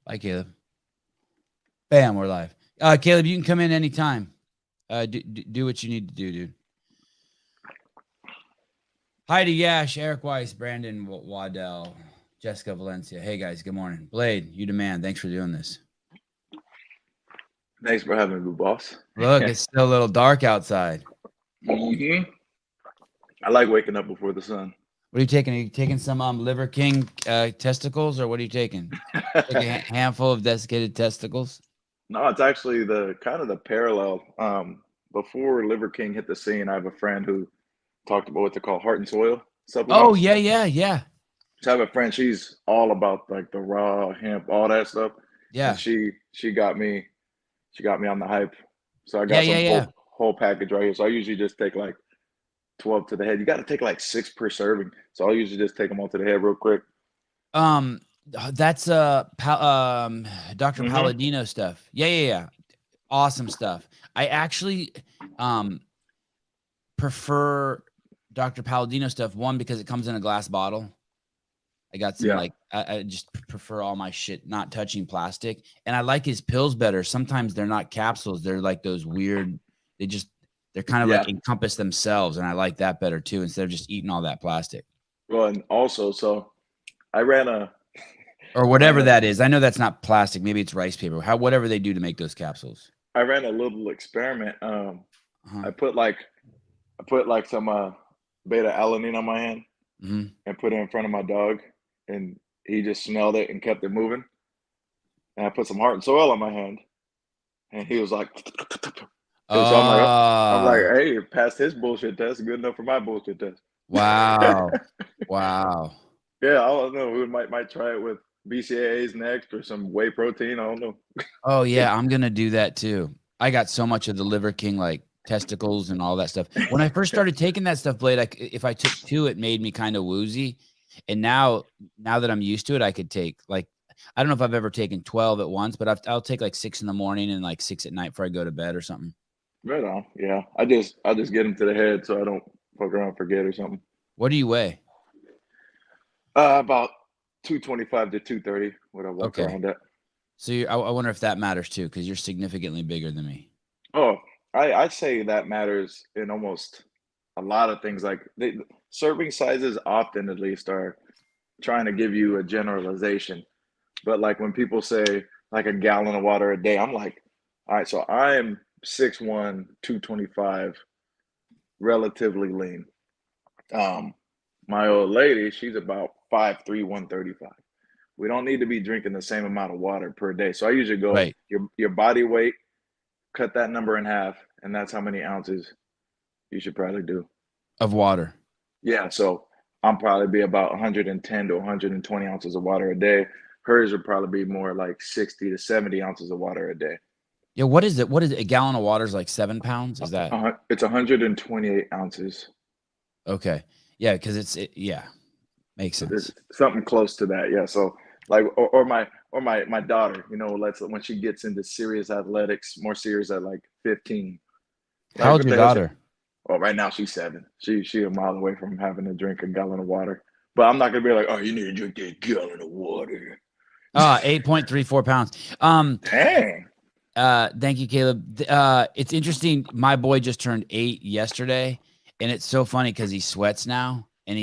Bye, Caleb. Bam, we're live. Caleb, you can come in anytime. Do what you need to do, dude. Heidi Yash, Eric Weiss, Brandon Waddell, Jessica Valencia. Hey, guys, good morning. Blade, you demand. Thanks for doing this. Thanks for having me, boss. Look, it's still a little dark outside. I like waking up before the sun. What are you taking? Are you taking some Liver King testicles, or what are you taking? Take a handful of desiccated testicles? No, it's actually the kind of the parallel. Before Liver King hit the scene, I have a friend who talked about what they call heart and soil Oh, supplements. yeah. So I have a friend, she's all about like the raw hemp, all that stuff. And Yeah. she got me on the hype. So I got some Yeah. whole package right here. So I usually just take like 12 to the head. You got to take like 6 per serving. So I'll usually just take them all to the head real quick. That's Dr. hmm Palladino stuff. Yeah. Awesome stuff. I actually prefer Dr. Palladino stuff. One, because it comes in a glass bottle. I got some Yeah. I just prefer all my shit not touching plastic. And I like his pills better. Sometimes they're not capsules. They're like those weird, they're kind of Yeah. like encompass themselves. And I like that better too, instead of just eating all that plastic. Well, and also, so I ran a, Or I ran whatever a, that is. I know that's not plastic. Maybe it's rice paper. Whatever they do to make those capsules. I ran a little experiment. Uh-huh. I put like, some beta alanine on my hand Mm-hmm. and put it in front of my dog, and he just smelled it and kept it moving. And I put some heart and soil on my hand, and he was like, and so I'm like, Oh, hey, passed his bullshit test, good enough for my bullshit test. wow. Wow. Yeah, I don't know. We might try it with BCAAs next or some whey protein. I don't know. Oh, yeah. I'm going to do that too. I got so much of the Liver King, like testicles and all that stuff. When I first started taking that stuff, Blade, if I took two, it made me kind of woozy. And now that I'm used to it, I could take like, I don't know if I've ever taken 12 at once, but I'll take like 6 in the morning and like 6 at night before I go to bed or something. Right on. Yeah, I just get them to the head so I don't fuck around and forget or something. What do you weigh? About 225 to 230. What I walk Okay. around at. So I wonder if that matters too, because you're significantly bigger than me. Oh, I say that matters in almost a lot of things. Like serving sizes, often at least, are trying to give you a generalization. But like when people say like a gallon of water a day, I'm like, all right, so I'm 6'1", 225, relatively lean. Um, my old lady, she's about 5'3", 135. We don't need to be drinking the same amount of water per day. So I usually go Right. your body weight, cut that number in half, and that's how many ounces you should probably do. Of water. Yeah, so I'm probably be about 110 to 120 ounces of water a day. Hers would probably be more like 60 to 70 ounces of water a day. Yeah. What is it? What is it? A gallon of water is like 7 pounds. Is that It's 128 ounces. okay? Yeah, because yeah, makes It's sense. something close to that. Yeah. So like, or my daughter, let's when she gets into serious athletics, more serious at like 15. How Like old's what your the hell? daughter? Well, right now she's 7. She a mile away from having to drink a gallon of water. But I'm not gonna be like, oh, you need to drink that gallon of water. 8.34 pounds. Dang. Thank you, Caleb. It's interesting. My boy just turned 8 yesterday, and it's so funny because he sweats now. And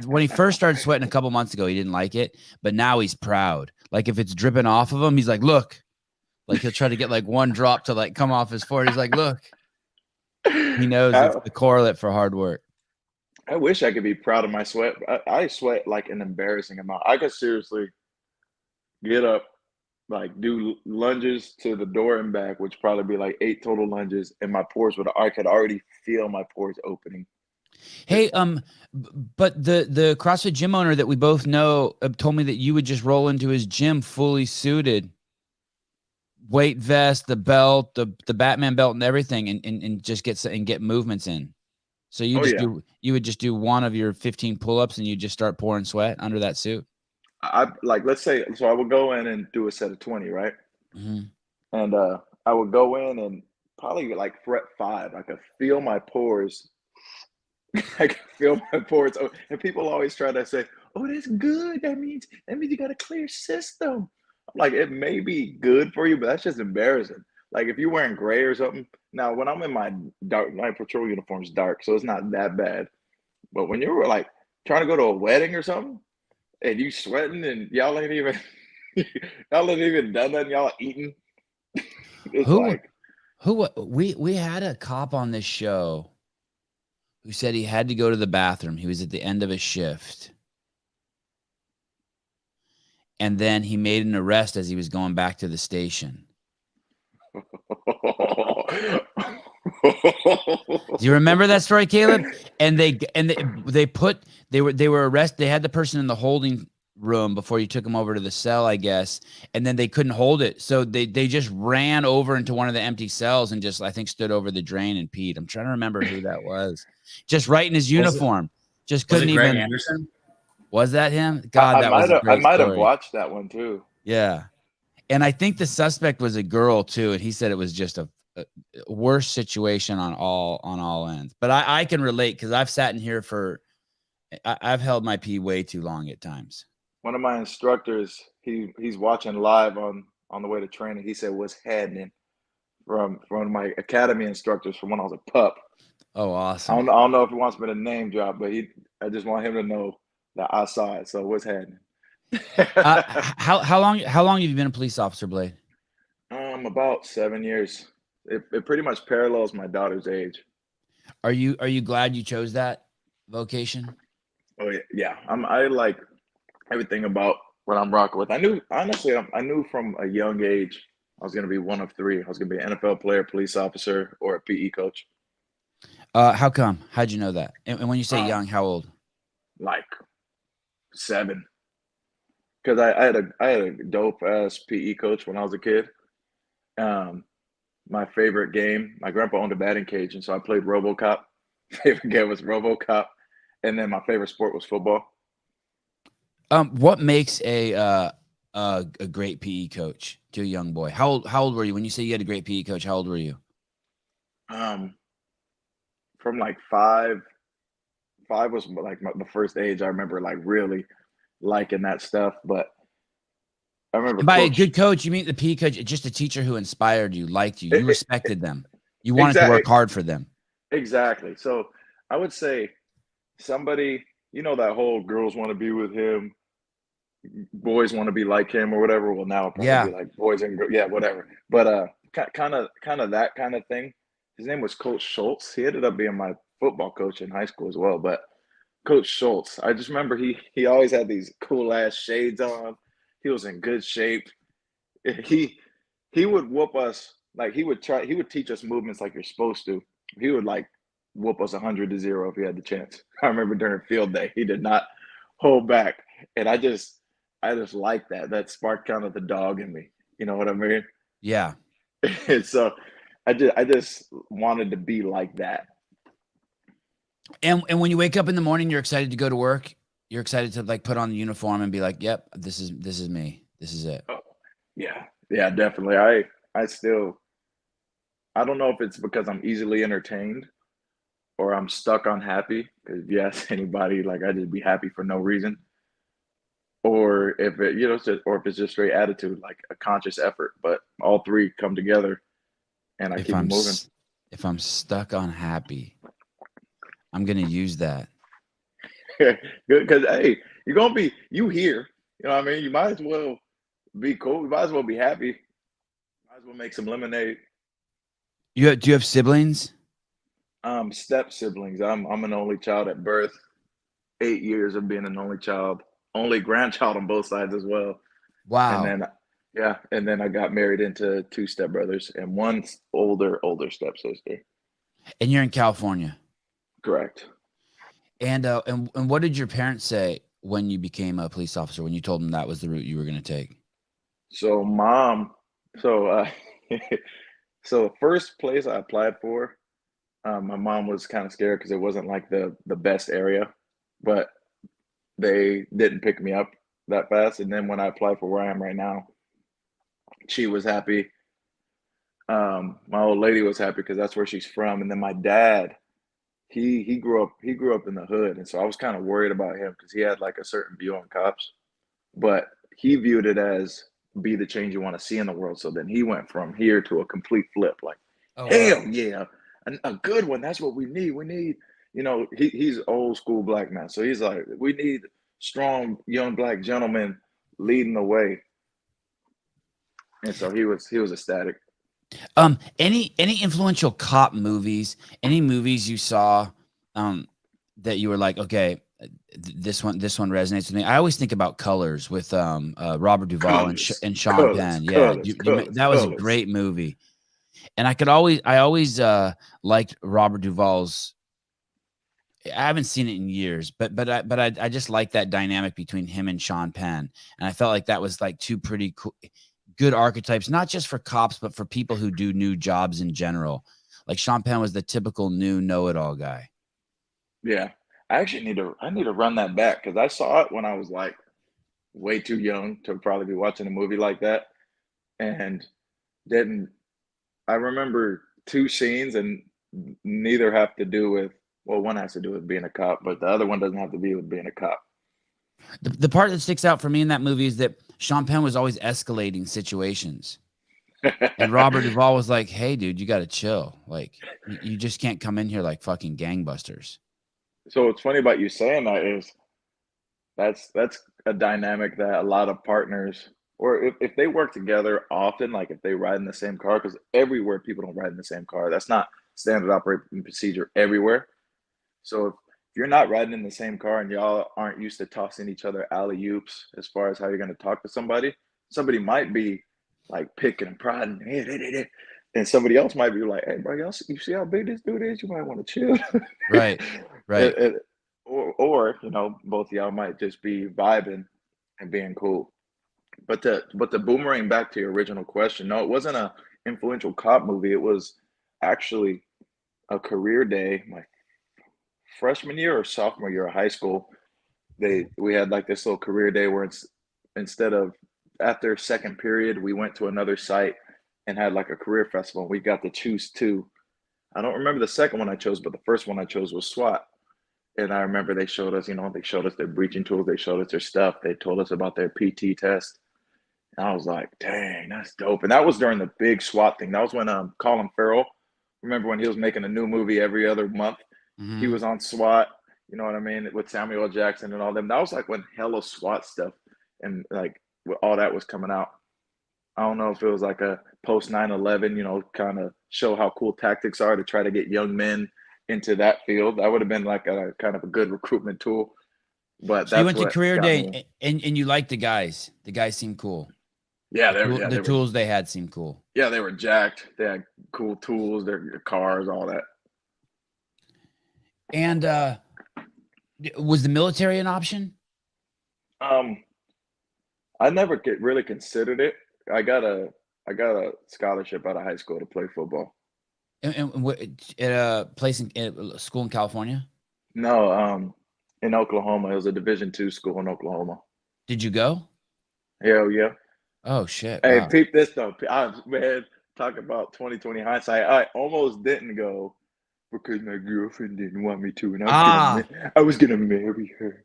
when he first started sweating a couple months ago, he didn't like it, but now he's proud. Like if it's dripping off of him, he's like, "Look!" Like he'll try to get like one drop to like come off his forehead. He's like, "Look!" He knows it's I, the correlate for hard work. I wish I could be proud of my sweat. I sweat like an embarrassing amount. I could seriously get up, like do lunges to the door and back, which probably be like 8 total lunges, and my pores would I could already feel my pores opening. It, Hey, but the CrossFit gym owner that we both know told me that you would just roll into his gym fully suited, weight vest, the belt, the Batman belt, and everything, and just get movements in. So oh yeah, you would just do one of your 15 pull-ups, and you just start pouring sweat under that suit. I like let's say so I would go in and do a set of 20, right? Mm-hmm. And I would go in and probably like fret 5. I could feel my pores. I could feel my pores. And people always try to say, "Oh, that's good. That means you got a clear system." Like, it may be good for you, but that's just embarrassing. Like, if you're wearing gray or something. Now, when I'm in my dark, my patrol uniform's dark, so it's not that bad. But when you were like trying to go to a wedding or something, and you sweating, and y'all ain't even y'all ain't even done that, and y'all eating, it's Who like, we had a cop on this show who said he had to go to the bathroom. He was at the end of his shift. And then he made an arrest as he was going back to the station. Do you remember that story, Caleb? And they were arrested. They had the person in the holding room before you took him over to the cell, I guess. And then they couldn't hold it, so they just ran over into one of the empty cells and just, I think, stood over the drain and peed. I'm trying to remember who that was. Just right in his uniform. Just Was it couldn't Greg even. Anderson? Was that him? God, that was a I great might have story. watched that one too. Yeah. And I think the suspect was a girl too, and he said it was just a worse situation on all ends. But I can relate because I've sat in here I've held my pee way too long at times. One of my instructors, he's watching live on the way to training. He said, "What's happening?" From one of my academy instructors from when I was a pup. Oh, I awesome. don't know if he wants me to name drop, but I just want him to know that I saw it. So what's happening? How long have you been a police officer, Blade? About 7 years. It pretty much parallels my daughter's age. Are you glad you chose that vocation? Oh yeah. I like everything about what I'm rocking with. I knew, honestly, I knew from a young age I was gonna be one of three. I was gonna be an NFL player, police officer, or a PE coach. How come? How'd you know that? And when you say Um, young, how old? like 7, because I had a dope ass PE coach when I was a kid. Um, my favorite game, my grandpa owned a batting cage, and so I played RoboCop. Favorite game was RoboCop, and then my favorite sport was football. What makes a great PE coach to a young boy? How old were you when you say you had a great PE coach? How old were you? Um, from like 5, 5 was like the first age I remember like really liking that stuff. But I remember And by a Coach. good coach, you mean the PE coach, just a teacher who inspired you, liked you, you respected them, you wanted to Exactly, work hard for them. exactly. So I would say somebody, that whole girls want to be with him, boys want to be like him or whatever. Well, now it'll probably be Yeah. like boys and yeah, whatever. But kind of that kind of thing. His name was Coach Schultz. He ended up being my football coach in high school as well. But Coach Schultz, I just remember he always had these cool ass shades on. He was in good shape. He he would whoop us, like he would teach us movements like you're supposed to. He would like whoop us 100-0 if he had the chance. I remember during field day, he did not hold back, and I just like that. That sparked kind of the dog in me. You know what I mean? Yeah. And so I just wanted to be like that. And when you wake up in the morning, you're excited to go to work. You're excited to like put on the uniform and be like, "Yep, this is me. This is it." Oh, yeah, yeah, definitely. I don't know if it's because I'm easily entertained or I'm stuck on happy. Because if you ask anybody, like I just be happy for no reason, or if it, or if it's just straight attitude, like a conscious effort. But all three come together, and I If keep it I'm moving. if I'm stuck on happy, I'm gonna use that. Good, because hey, you're gonna be you here. You know what I mean? You might as well be cool. You might as well be happy. Might as well make some lemonade. Do you have siblings? Step siblings. I'm an only child at birth. 8 years of being an only child, only grandchild on both sides as well. And Wow. then, yeah, and then I got married into two stepbrothers and one older stepsister. And you're in California. Correct. And what did your parents say when you became a police officer? When you told them that was the route you were going to take? So mom, so so the first place I applied for, my mom was kind of scared because it wasn't like the best area, but they didn't pick me up that fast. And then when I applied for where I am right now, she was happy. My old lady was happy because that's where she's from. And then my dad, he grew up in the hood, and so I was kind of worried about him because he had like a certain view on cops, but he viewed it as be the change you want to see in the world. So then he went from here to a complete flip. Like, Oh, hell wow. yeah, a good one. That's what we need. We need, he's old school black man. So he's like, we need strong young black gentlemen leading the way. And so he was ecstatic. Any influential cop movies? Any movies you saw that you were like, okay, this one resonates with me? I always think about Colors with Robert Duvall and Sean Penn. Yeah, that was a great movie. And I always liked Robert Duvall's. I haven't seen it in years, but I just like that dynamic between him and Sean Penn, and I felt like that was like two pretty cool, good archetypes, not just for cops, but for people who do new jobs in general. Like Sean Penn was the typical new know-it-all guy. Yeah, I actually need to run that back because I saw it when I was like way too young to probably be watching a movie like that, and didn't. I remember two scenes, and neither have to do with. Well, one has to do with being a cop, but the other one doesn't have to be with being a cop. The part that sticks out for me in that movie is that Sean Penn was always escalating situations. And Robert Duvall was like, hey, dude, you got to chill. Like, you just can't come in here like fucking gangbusters. So what's funny about you saying that is that's a dynamic that a lot of partners, or if they work together often, like if they ride in the same car, because everywhere people don't ride in the same car. That's not standard operating procedure everywhere. So if you're not riding in the same car and y'all aren't used to tossing each other alley-oops as far as how you're going to talk to somebody might be like picking and prodding, and somebody else might be like, hey, bro, you see how big this dude is? You might want to chill. Right. Or both of y'all might just be vibing and being cool. But the boomerang back to your original question, no, it wasn't a influential cop movie. It was actually a career day, my freshman year or sophomore year of high school. We had like this little career day where instead of after second period, we went to another site and had like a career festival. We got to choose two. I don't remember the second one I chose, but the first one I chose was SWAT. And I remember they showed us, their breaching tools. They showed us their stuff. They told us about their PT test. And I was like, dang, that's dope. And that was during the big SWAT thing. That was when Colin Farrell, remember when he was making a new movie every other month? Mm-hmm. He was on SWAT, you know what I mean, with Samuel L. Jackson and all them. That was like when hella SWAT stuff and like all that was coming out. I don't know if it was like a post 9/11, kind of show how cool tactics are to try to get young men into that field. That would have been like a kind of a good recruitment tool. But so you went to career day and you liked the guys. The guys seemed cool. Yeah, the tools they had seemed cool. Yeah, they were jacked. They had cool tools, their cars, all that. And was the military an option? I never really considered it. I got a scholarship out of high school to play football. And at a place in a school in California? No, in Oklahoma. It was a Division II school in Oklahoma. Did you go? Hell yeah. Oh shit. Hey, wow. Peep this though. Man, talk about 20/20 hindsight. I almost didn't go because my girlfriend didn't want me to, and I was gonna marry her.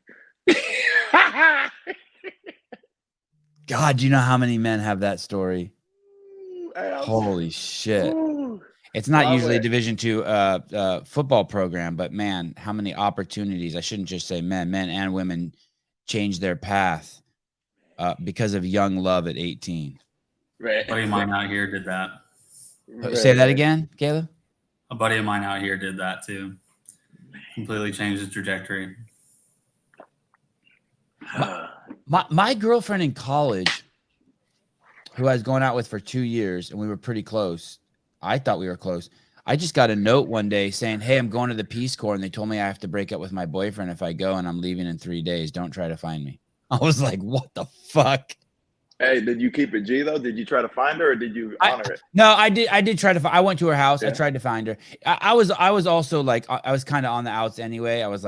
God, do you know how many men have that story? Holy shit. It's not usually a Division II football program, but man, how many opportunities, I shouldn't just say men and women change their path because of young love at 18. Right. A buddy of mine out here did that. Say that again, Caleb? A buddy of mine out here did that too. Completely changed his trajectory. My girlfriend in college, who I was going out with for 2 years, and we were pretty close. I thought we were close. I just got a note one day saying, hey, I'm going to the Peace Corps, and they told me I have to break up with my boyfriend if I go, and I'm leaving in 3 days. Don't try to find me. I was like, what the fuck? Hey, did you keep it G, though? Did you try to find her, or did you honor it? No, I did try to find. I went to her house. Yeah. I tried to find her. I was also like, I was kind of on the outs anyway. I was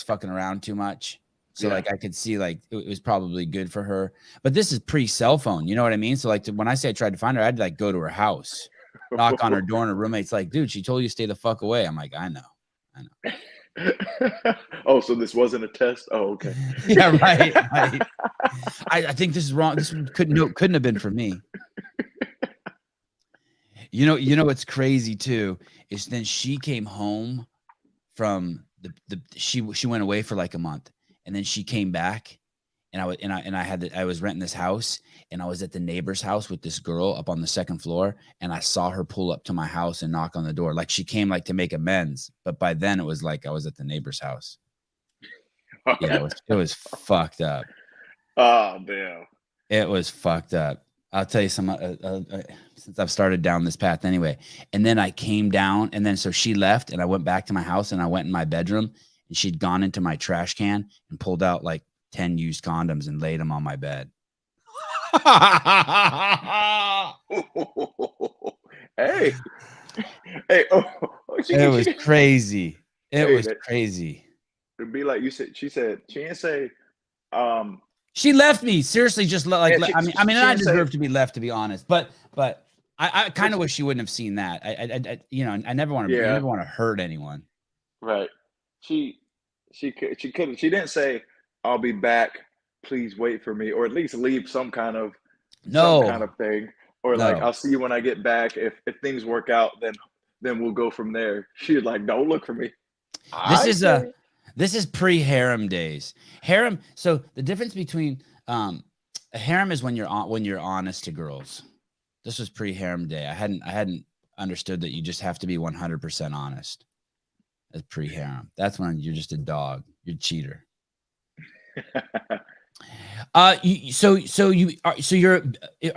fucking around too much. So like I could see like it was probably good for her. But this is pre-cell phone. You know what I mean? So like when I say I tried to find her, I'd like go to her house, knock on her door, and her roommate's like, dude, she told you to stay the fuck away. I'm like, I know. Oh, so this wasn't a test? Oh, okay. Yeah, right. I think this is wrong. This couldn't have been for me. You know what's crazy too is then she came home from she went away for like a month, and then she came back, and I was renting this house, and I was at the neighbor's house with this girl up on the second floor, and I saw her pull up to my house and knock on the door. Like she came like to make amends, but by then it was like I was at the neighbor's house. Yeah, it was fucked up. Oh damn. It was fucked up. I'll tell you some since I've started down this path anyway. And then I came down, and then so she left, and I went back to my house, and I went in my bedroom, and she'd gone into my trash can and pulled out like 10 used condoms and laid them on my bed. Hey. It was crazy. It was crazy. It'd be like she said she didn't say she left me. Seriously, just like yeah, I deserve to be left, to be honest. But I kind of wish she wouldn't have seen that. I never want to hurt anyone. Right. She didn't say, "I'll be back. Please wait for me," or at least leave some kind of thing, or like, "I'll see you when I get back. If things work out, then we'll go from there." She's like, "Don't look for me." This is pre-harem days. Harem. So the difference between a harem is when you're honest to girls. This was pre-harem day. I hadn't understood that you just have to be 100% honest. That's pre-harem. That's when you're just a dog. You're a cheater. Are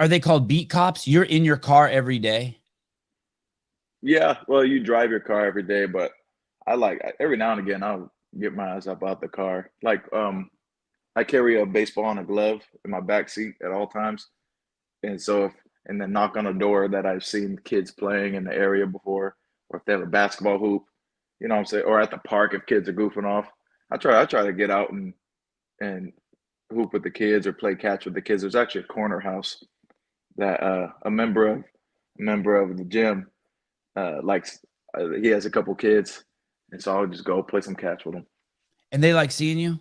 they called beat cops? You're in your car every day? Yeah. Well, you drive your car every day, but every now and again I'll get my ass up out the car. Like I carry a baseball and a glove in my back seat at all times, and so and then knock on a door that I've seen kids playing in the area before, or if they have a basketball hoop, you know what I'm saying, or at the park if kids are goofing off. I try to get out and hoop with the kids or play catch with the kids. There's actually a corner house that a member of the gym likes. He has a couple kids, and so I'll just go play some catch with them. And they like seeing you?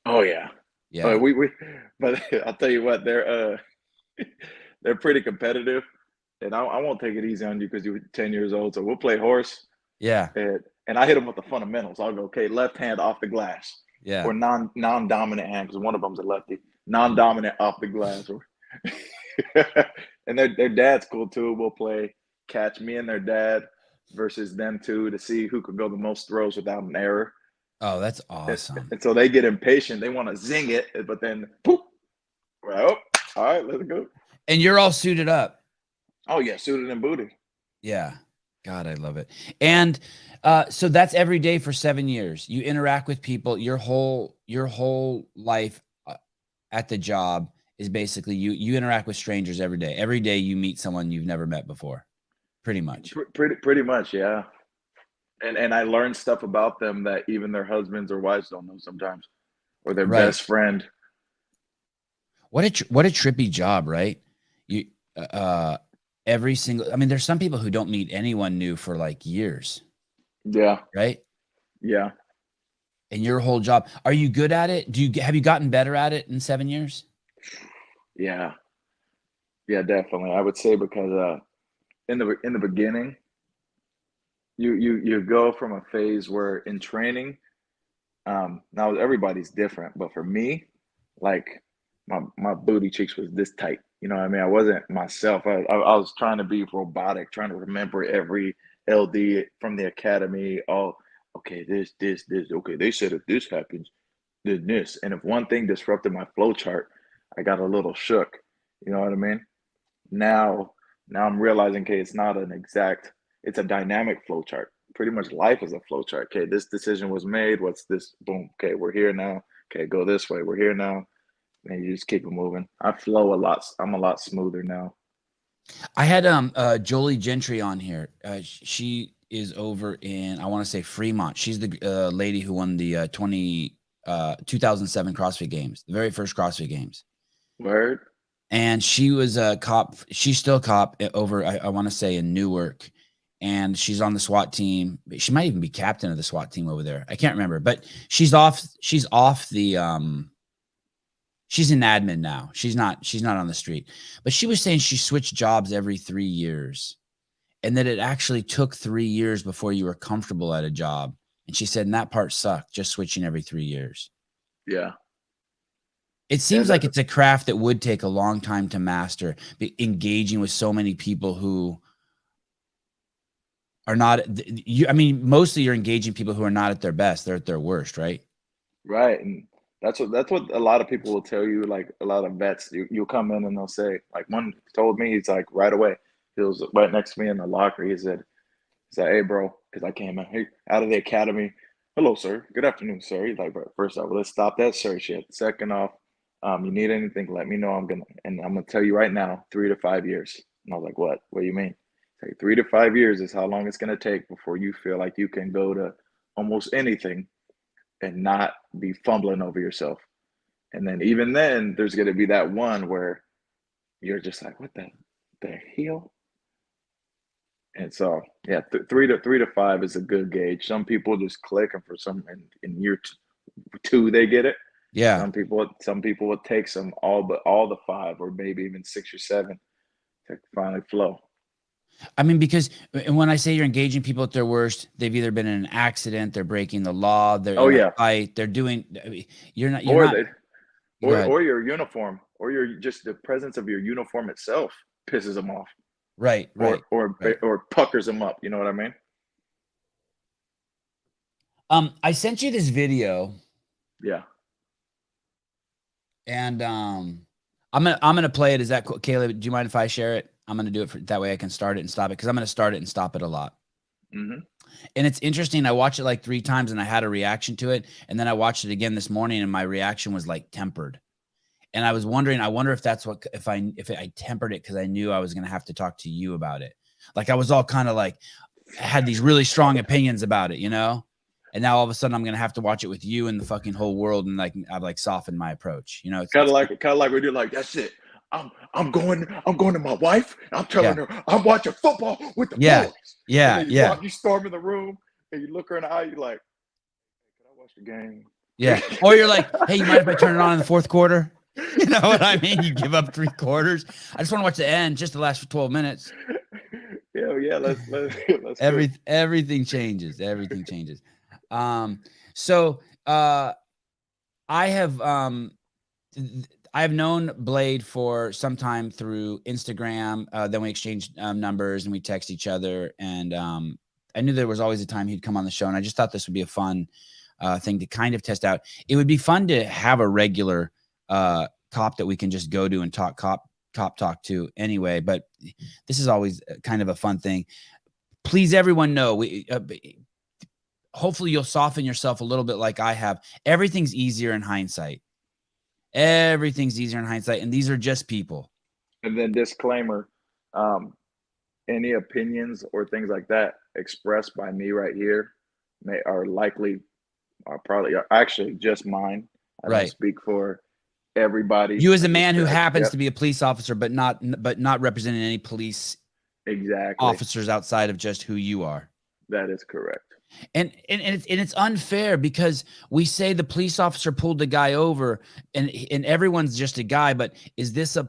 Oh yeah. But I'll tell you what, they're pretty competitive, and I won't take it easy on you because you're 10 years old. So we'll play horse. Yeah. And I hit them with the fundamentals. I'll go, okay, left hand off the glass. Yeah. Or non-dominant hand, because one of them's a lefty. Non-dominant off the glass. And their dad's cool too. We'll play catch, me and their dad versus them two, to see who could go the most throws without an error. Oh, that's awesome. And so they get impatient. They want to zing it, but then poof. Well, all right, let's go. And you're all suited up. Oh yeah, suited and booted. Yeah. God, I love it. And so that's every day for 7 years. You interact with people. Your whole life at the job is basically you interact with strangers every day. Every day you meet someone you've never met before. Pretty much. Pretty much, yeah. And I learned stuff about them that even their husbands or wives don't know sometimes, or their best friend. What a trippy job, right? You every single. I mean, there's some people who don't meet anyone new for like years. Yeah. Right. Yeah. And your whole job, are you good at it? Have you gotten better at it in 7 years? Yeah. Yeah, definitely. I would say because in the beginning, you go from a phase where in training, now everybody's different, but for me, like my booty cheeks was this tight. You know what I mean? I wasn't myself. I was trying to be robotic, trying to remember every LD from the academy. Oh, okay, this. Okay, they said if this happens, then this. And if one thing disrupted my flow chart, I got a little shook. You know what I mean? Now I'm realizing, okay, it's not an exact. It's a dynamic flow chart. Pretty much life is a flow chart. Okay, this decision was made. What's this? Boom. Okay, we're here now. Okay, go this way. We're here now. And you just keep it moving. I flow a lot. I'm a lot smoother now. I had Jolie Gentry on here. She is over in, I want to say, Fremont. She's the lady who won the 2007 CrossFit Games, the very first CrossFit Games. Word. And she was a cop. She's still a cop over, I want to say, in Newark. And she's on the SWAT team. She might even be captain of the SWAT team over there. I can't remember, but she's off the She's an admin now. She's not on the street. But she was saying she switched jobs every 3 years and that it actually took 3 years before you were comfortable at a job. And she said, and that part sucked, just switching every 3 years. Yeah. It seems like it's a craft that would take a long time to master, engaging with so many people who are not, I mean, mostly you're engaging people who are not at their best. They're at their worst, right? Right. And that's what a lot of people will tell you. Like a lot of vets, you'll come in and they'll say, like one told me, he's like right away, he was right next to me in the locker. He said, hey, bro, because I came out of the academy. Hello, sir. Good afternoon, sir. He's like, bro, first off, let's stop that sir shit. Second off, you need anything, let me know. I'm gonna tell you right now, 3 to 5 years. And I was like, what do you mean? Like 3 to 5 years is how long it's gonna take before you feel like you can go to almost anything and not be fumbling over yourself. And then even then, there's gonna be that one where you're just like, what the hell? And so, yeah, 3 to 5 is a good gauge. Some people just click, and for some, in year 2, they get it. Yeah. Some people it takes them all the 5 or maybe even 6 or 7 to finally flow. I mean, because when I say you're engaging people at their worst, they've either been in an accident, they're breaking the law, they're in a fight, they're doing. Or your uniform, or just the presence of your uniform itself pisses them off. Right. Or puckers them up. You know what I mean? I sent you this video. Yeah. And I'm gonna play it. Is that cool? Caleb, do you mind if I share it? I'm gonna do it that way I can start it and stop it, because I'm gonna start it and stop it a lot. Mm-hmm. And it's interesting. I watched it like 3 times and I had a reaction to it, and then I watched it again this morning and my reaction was like tempered. And I was wondering, I wonder if that's what, if I tempered it because I knew I was going to have to talk to you about it. Like I was all kind of like, had these really strong opinions about it, you know? And now all of a sudden I'm going to have to watch it with you and the fucking whole world. And like, I've like softened my approach, you know? It's kind of like when you're like, that's it. I'm going to my wife. And I'm telling her I'm watching football with the boys. Yeah. You storm in the room and you look her in the eye. You're like, can I watch the game? Yeah. Or you're like, hey, you mind if I turn it on in the 4th quarter? You know what I mean? You give up 3 quarters. I just want to watch the end, just the last 12 minutes. Yeah. Let's everything changes. Everything changes. So I have known Blade for some time through Instagram. Then we exchanged numbers and we text each other. And I knew there was always a time he'd come on the show. And I just thought this would be a fun thing to kind of test out. It would be fun to have a regular cop that we can just go to and talk cop talk to anyway. But this is always kind of a fun thing. Please, everyone know, hopefully you'll soften yourself a little bit like I have. Everything's easier in hindsight. Everything's easier in hindsight. And these are just people. And then disclaimer, any opinions or things like that expressed by me right here are probably actually just mine. I don't speak for everybody. You as a man who happens to be a police officer, but not representing any police officers outside of just who you are. That is correct. And it's unfair because we say the police officer pulled the guy over and everyone's just a guy, but is this a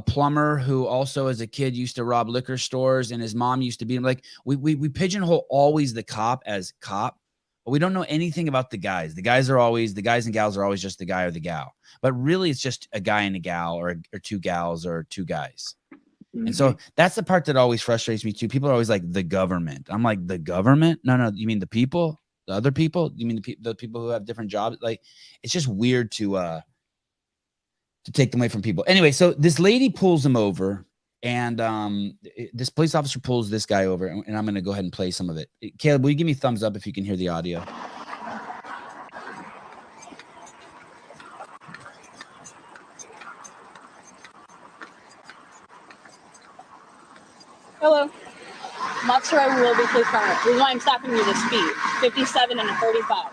plumber who also as a kid used to rob liquor stores and his mom used to be like, we pigeonhole always the cop as cop, but we don't know anything about the guys. The guys and gals are always just the guy or the gal, but really it's just a guy and a gal or 2 gals or 2 guys. And so that's the part that always frustrates me too. People are always like the government. I'm like, the government? No. You mean the people, the other people? You mean the people who have different jobs? Like, it's just weird to take them away from people. Anyway, so this lady pulls him over and this police officer pulls this guy over and I'm going to go ahead and play some of it. Caleb, will you give me a thumbs up if you can hear the audio? Hello. I'm Officer will be police car. This is why I'm stopping you to speed. 57 and a 35.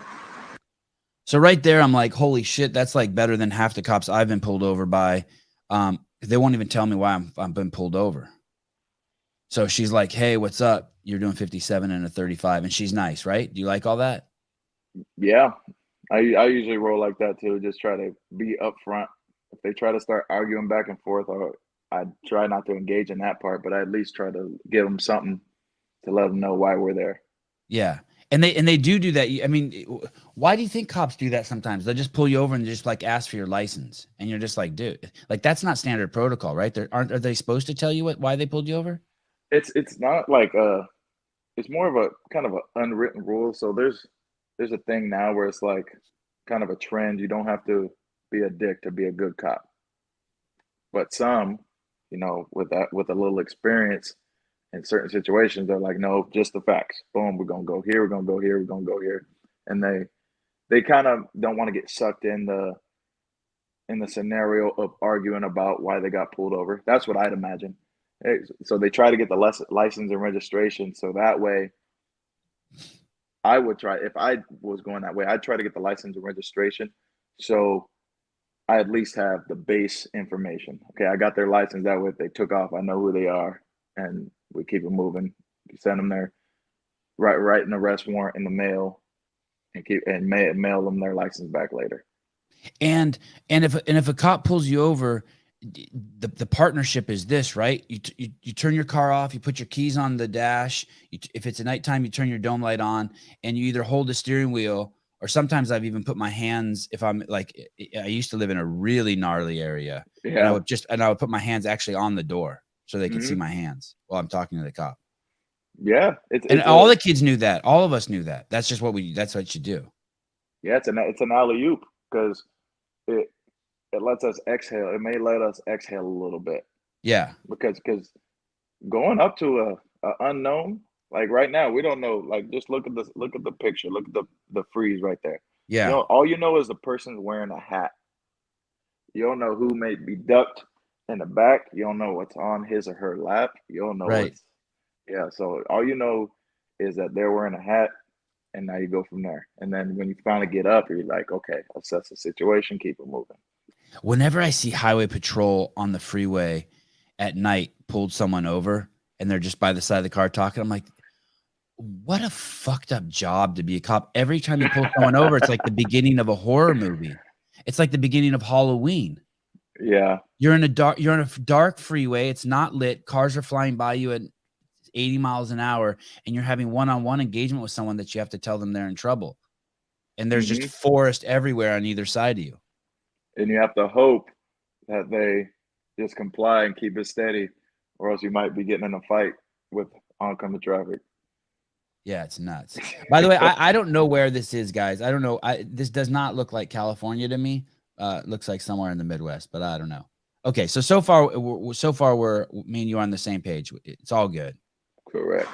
So right there, I'm like, holy shit, that's like better than half the cops I've been pulled over by. They won't even tell me why I'm been pulled over. So she's like, hey, what's up? You're doing 57 and a 35. And she's nice, right? Do you like all that? Yeah. I usually roll like that too. Just try to be upfront. If they try to start arguing back and forth, or I try not to engage in that part, but I at least try to give them something to let them know why we're there. Yeah. And they do that. I mean, why do you think cops do that sometimes? They'll just pull you over and just like ask for your license. And you're just like, dude, like that's not standard protocol, right? Are they supposed to tell you why they pulled you over? It's not like it's more of a kind of an unwritten rule. So there's a thing now where it's like kind of a trend. You don't have to be a dick to be a good cop. But some, with a little experience in certain situations, they're like, no, just the facts. Boom, we're gonna go here, we're gonna go here, we're gonna go here. And they kind of don't want to get sucked in the scenario of arguing about why they got pulled over. That's what I'd imagine. So they try to get the license and registration. So that way, I would try, if I was going that way, I'd try to get the license and registration. So I at least have the base information. Okay, I got their license. That way, if they took off, I know who they are, and we keep it moving. You send them their write an arrest warrant in the mail, and mail them their license back later. And if a cop pulls you over, the partnership is this, right? You turn your car off, you put your keys on the dash. If it's a nighttime, you turn your dome light on, and you either hold the steering wheel, or sometimes I've even put my hands, if I'm like, I used to live in a really gnarly area. Yeah. And I would put my hands actually on the door so they could see my hands while I'm talking to the cop. Yeah. All the kids knew that. All of us knew that. That's just that's what you do. Yeah. It's an alley-oop, because it lets us exhale. It may let us exhale a little bit. Yeah. Because going up to a unknown, like right now, we don't know. Like, just look at the picture. Look at the freeze right there. Yeah. All you know is the person's wearing a hat. You don't know who may be ducked in the back. You don't know what's on his or her lap. You don't know what's. Yeah. So all you know is that they're wearing a hat, and now you go from there. And then when you finally get up, you're like, okay, assess the situation, keep it moving. Whenever I see highway patrol on the freeway at night pulled someone over and they're just by the side of the car talking, I'm like, what a fucked up job to be a cop. Every time you pull someone over, it's like the beginning of a horror movie. It's like the beginning of Halloween. Yeah. You're on a dark freeway. It's not lit. Cars are flying by you at 80 miles an hour, and you're having one-on-one engagement with someone that you have to tell them they're in trouble. And there's just forest everywhere on either side of you. And you have to hope that they just comply and keep it steady, or else you might be getting in a fight with oncoming traffic. Yeah, it's nuts. By the way, I don't know where this is, guys. I don't know. This does not look like California to me. It looks like somewhere in the Midwest, but I don't know. Okay, so far we're me and you are on the same page. It's all good. Correct.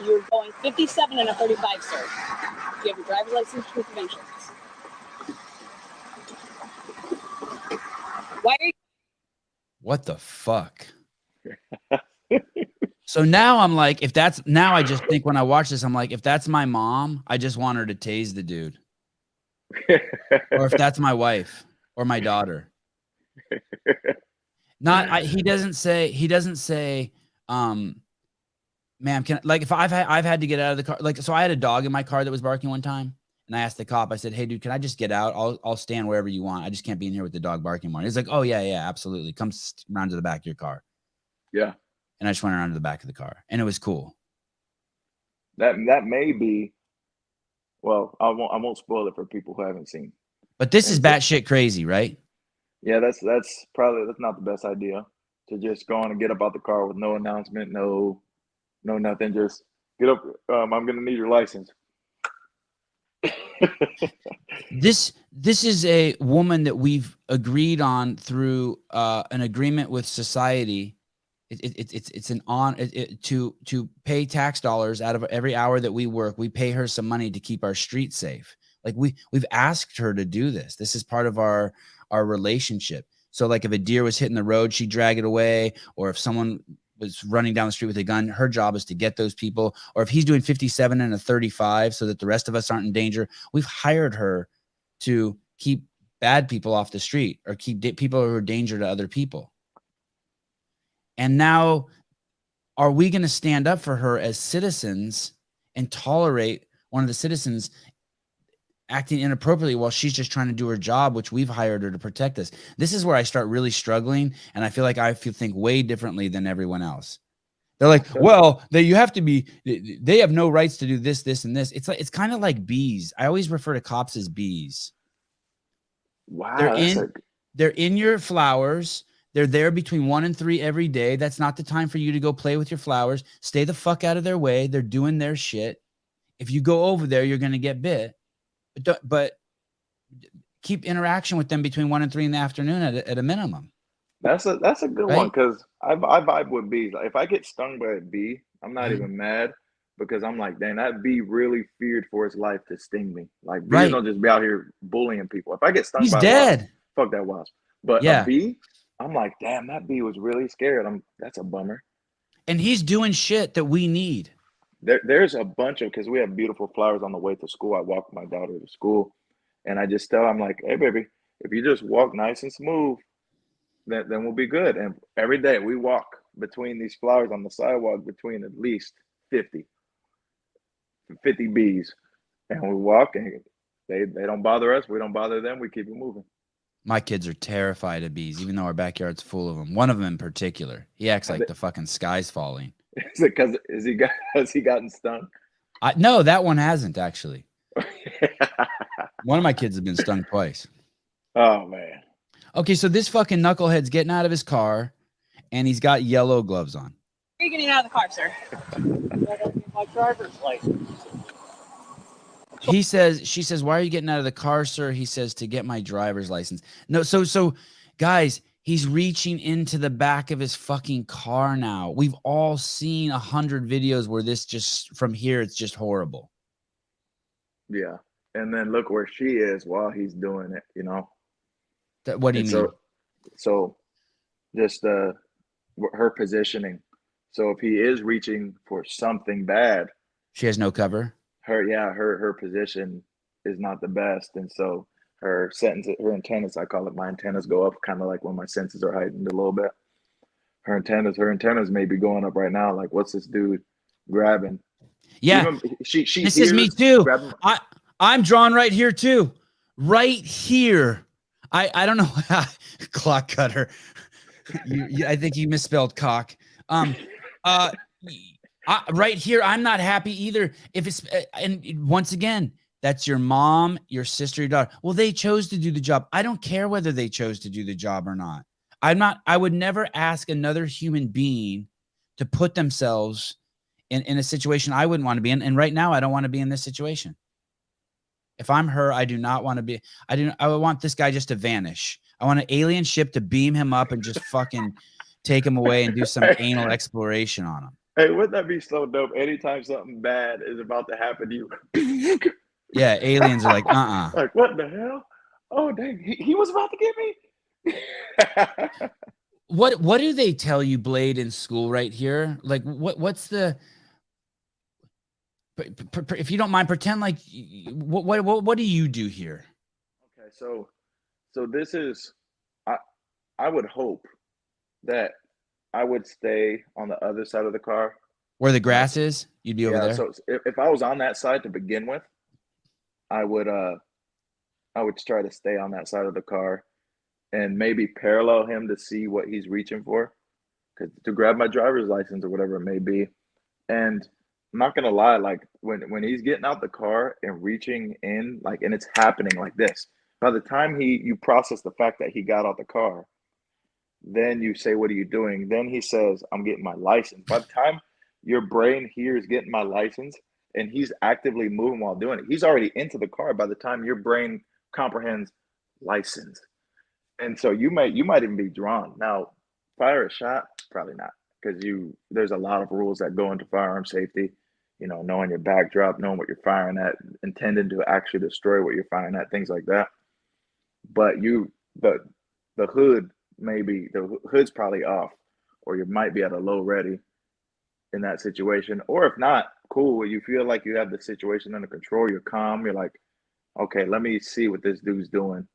You're going 57 and a 35, sir. Do you have your driver's license, proof of insurance? Why are you? What the fuck? So now I'm like, I just think when I watch this, I'm like, if that's my mom, I just want her to tase the dude. Or if that's my wife or my daughter. He doesn't say, ma'am, if I've had to get out of the car, like, so I had a dog in my car that was barking one time, and I asked the cop, I said, hey dude, can I just get out? I'll stand wherever you want. I just can't be in here with the dog barking more. He's like, oh yeah, absolutely. Come around to the back of your car. Yeah. And I just went around to the back of the car, and it was cool. That may be, well, I won't spoil it for people who haven't seen. But this is batshit crazy, right? Yeah, that's not the best idea, to just go on and get up out the car with no announcement, no nothing. Just get up. I'm gonna need your license. This is a woman that we've agreed on through an agreement with society. It's an to pay tax dollars out of every hour that we work. We pay her some money to keep our streets safe. Like we've asked her to do this. This is part of our relationship. So like if a deer was hitting the road, she'd drag it away. Or if someone was running down the street with a gun, her job is to get those people. Or if he's doing 57 and a 35 so that the rest of us aren't in danger, we've hired her to keep bad people off the street or keep people who are a danger to other people. And now, are we going to stand up for her as citizens and tolerate one of the citizens acting inappropriately while she's just trying to do her job, which we've hired her to protect us. This is where I start really struggling, and I feel like think way differently than everyone else. They're like, well, you have to be, they have no rights to do this, this, and this. It's kind of like bees. I always refer to cops as bees. Wow. They're in your flowers. They're there between 1 and 3 every day. That's not the time for you to go play with your flowers. Stay the fuck out of their way. They're doing their shit. If you go over there, you're going to get bit. But keep interaction with them between 1 and 3 in the afternoon at a minimum. That's a good one, because I vibe with bees. Like, if I get stung by a bee, I'm not even mad, because I'm like, dang, that bee really feared for its life to sting me. Like, bees don't just be out here bullying people. If I get stung by a wasp, fuck that wasp. But a bee, I'm like, damn, that bee was really scared. That's a bummer. And he's doing shit that we need. There's a bunch of, because we have beautiful flowers on the way to school. I walk my daughter to school, and I just I'm like, hey, baby, if you just walk nice and smooth, then we'll be good. And every day we walk between these flowers on the sidewalk between at least 50 bees. And we walk, and they don't bother us. We don't bother them. We keep it moving. My kids are terrified of bees, even though our backyard's full of them. One of them in particular, he acts like the fucking sky's falling. Is it because has he gotten stung? No, that one hasn't actually. One of my kids has been stung twice. Oh man. Okay, so this fucking knucklehead's getting out of his car, and he's got yellow gloves on. Are you getting out of the car, sir? My driver's license. She says, why are you getting out of the car, sir? He says, to get my driver's license. No, so guys, he's reaching into the back of his fucking car now. We've all seen 100 videos where this just, from here, it's just horrible. Yeah. And then look where she is while he's doing it, you know? What do you mean? So just her positioning. So if he is reaching for something bad, she has no cover. Her position is not the best, and so her antennas, I call it, my antennas go up, kind of like when my senses are heightened a little bit. Her antennas may be going up right now. Like, what's this dude grabbing? Yeah, this is me too. I'm drawn right here too, right here. I don't know. Clock cutter. I think you misspelled cock. Right here, I'm not happy either. If it's and once again, that's your mom, your sister, your daughter. Well, they chose to do the job. I don't care whether they chose to do the job or not. I would never ask another human being to put themselves in a situation I wouldn't want to be in. And right now, I don't want to be in this situation. If I'm her, I do not want to be. I would want this guy just to vanish. I want an alien ship to beam him up and just fucking take him away and do some anal exploration on him. Hey, wouldn't that be so dope? Anytime something bad is about to happen to you. Yeah, aliens are like, Like, what the hell? Oh, dang, he was about to get me. What do they tell you, Blade, in school right here? Like, what's the? If you don't mind, pretend like what do you do here? Okay, so this is, I would hope that I would stay on the other side of the car. Where the grass is? You'd be over there? So if I was on that side to begin with, I would try to stay on that side of the car and maybe parallel him to see what he's reaching for, to grab my driver's license or whatever it may be. And I'm not gonna lie, like when he's getting out the car and reaching in, like, and it's happening like this, by the time you process the fact that he got out the car, then you say, what are you doing? Then he says, I'm getting my license. By the time your brain hears getting my license and he's actively moving while doing it, he's already into the car by the time your brain comprehends license. And so you might even be drawn. Now, fire a shot, probably not, because there's a lot of rules that go into firearm safety, you know, knowing your backdrop, knowing what you're firing at, intending to actually destroy what you're firing at, things like that. But the hood's probably off, or you might be at a low ready in that situation. Or if not, cool, you feel like you have the situation under control, you're calm, you're like, okay, let me see what this dude's doing,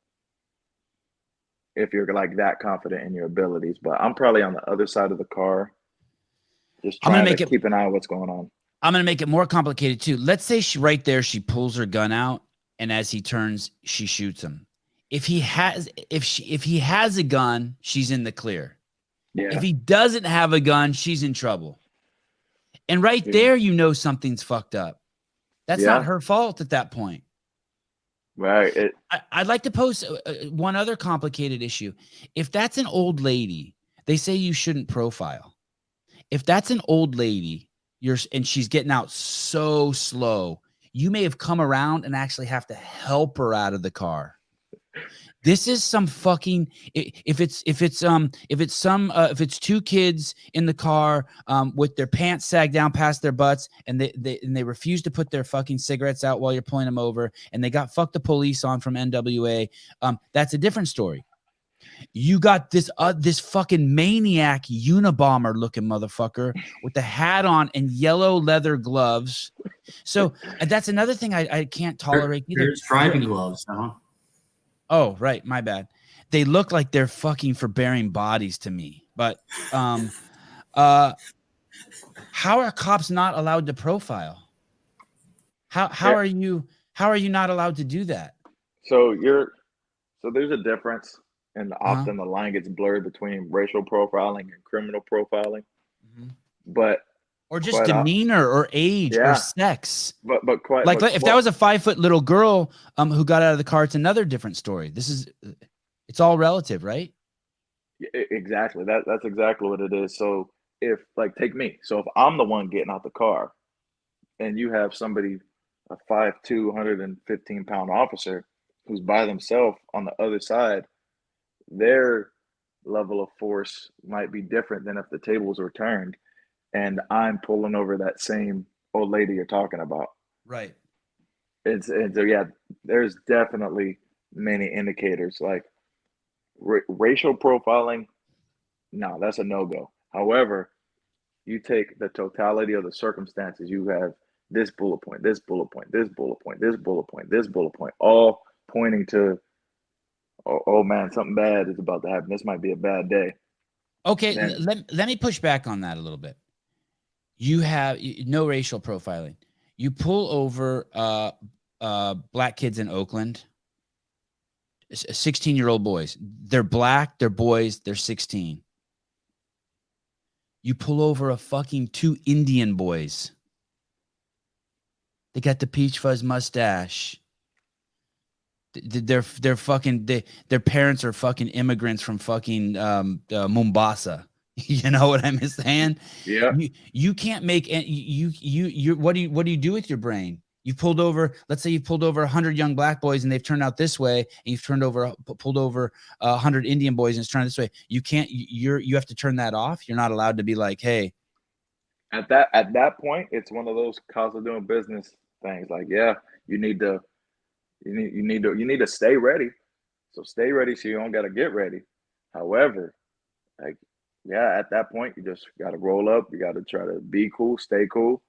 if you're like that confident in your abilities. But I'm probably on the other side of the car, just trying to keep an eye on what's going on. I'm going to make it more complicated too. Let's say right there, she pulls her gun out, and as he turns, she shoots him. If he has a gun, she's in the clear. Yeah. If he doesn't have a gun, she's in trouble. And right there, something's fucked up. That's not her fault at that point. Right. I'd like to pose one other complicated issue. If that's an old lady, they say you shouldn't profile. If that's an old lady, and she's getting out so slow, you may have come around and actually have to help her out of the car. This is some fucking, if it's two kids in the car with their pants sagged down past their butts, and they refuse to put their fucking cigarettes out while you're pulling them over, and they got fuck the police on from NWA, that's a different story. You got this fucking maniac Unabomber looking motherfucker with the hat on and yellow leather gloves. So that's another thing I can't tolerate either. There's driving gloves, huh? Oh, right. My bad. They look like they're fucking for burying bodies to me. But how are cops not allowed to profile? How are you not allowed to do that? So there's a difference, and often the line gets blurred between racial profiling and criminal profiling. But or just demeanor or age or sex. But quite like if that was a 5-foot little girl who got out of the car, it's another different story. It's all relative, right? Exactly. That's exactly what it is. So if take me. So if I'm the one getting out the car, and you have somebody, a 5'2", 115-pound officer who's by themselves on the other side, their level of force might be different than if the tables were turned and I'm pulling over that same old lady you're talking about. Right. And so, there's definitely many indicators like racial profiling. No, that's a no-go. However, you take the totality of the circumstances. You have this bullet point, this bullet point, this bullet point, this bullet point, this bullet point, all pointing to, oh man, something bad is about to happen. This might be a bad day. Okay, let me push back on that a little bit. You have no racial profiling. You pull over black kids in Oakland, 16-year-old boys. They're black, they're boys, they're 16. You pull over a fucking 2 Indian boys. They got the peach fuzz mustache. Their parents are fucking immigrants from fucking Mombasa. You know what I'm saying? Yeah. You can't make you. What do you do with your brain? You pulled over. Let's say you pulled over 100 young black boys and they've turned out this way, and you've pulled over 100 Indian boys and it's turned this way. You can't. You have to turn that off. You're not allowed to be like, hey. At that point, it's one of those cost of doing business things. Like, you need to stay ready. So stay ready so you don't got to get ready. However, at that point, you just got to roll up. You got to try to be cool, stay cool.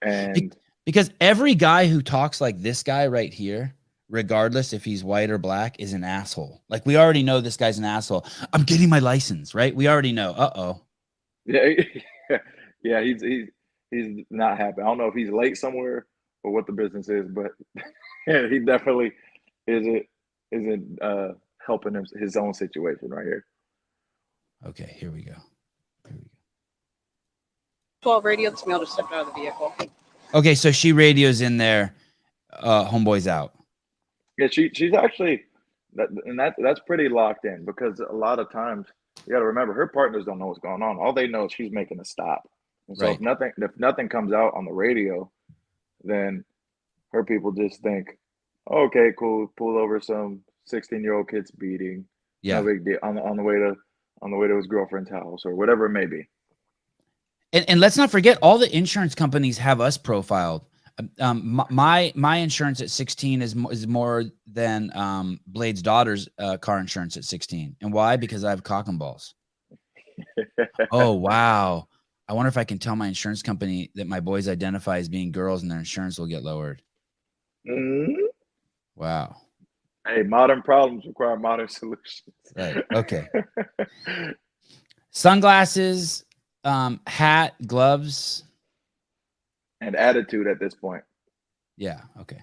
And because every guy who talks like this guy right here, regardless if he's white or black, is an asshole. Like, we already know this guy's an asshole. I'm getting my license, right? We already know. Uh-oh. Yeah, he's not happy. I don't know if he's late somewhere or what the business is, but he definitely isn't helping his own situation right here. Okay, here we go. 12 radio. This male just stepped out of the vehicle. Okay, so she radios in there. Homeboy's out. Yeah, she's actually that's pretty locked in, because a lot of times you got to remember her partners don't know what's going on. All they know is she's making a stop. And so right. if nothing comes out on the radio, then her people just think, okay, cool, pull over some 16-year-old kid speeding. Yeah, no big deal, on the way to his girlfriend's house or whatever it may be. And let's not forget, all the insurance companies have us profiled. My insurance at 16 is more than Blade's daughter's car insurance at 16. And why? Because I have cock and balls. Oh, wow. I wonder if I can tell my insurance company that my boys identify as being girls and their insurance will get lowered. Mm-hmm. Wow. Hey, modern problems require modern solutions. Right. Okay. Sunglasses, hat, gloves. and attitude at this point. Yeah. Okay.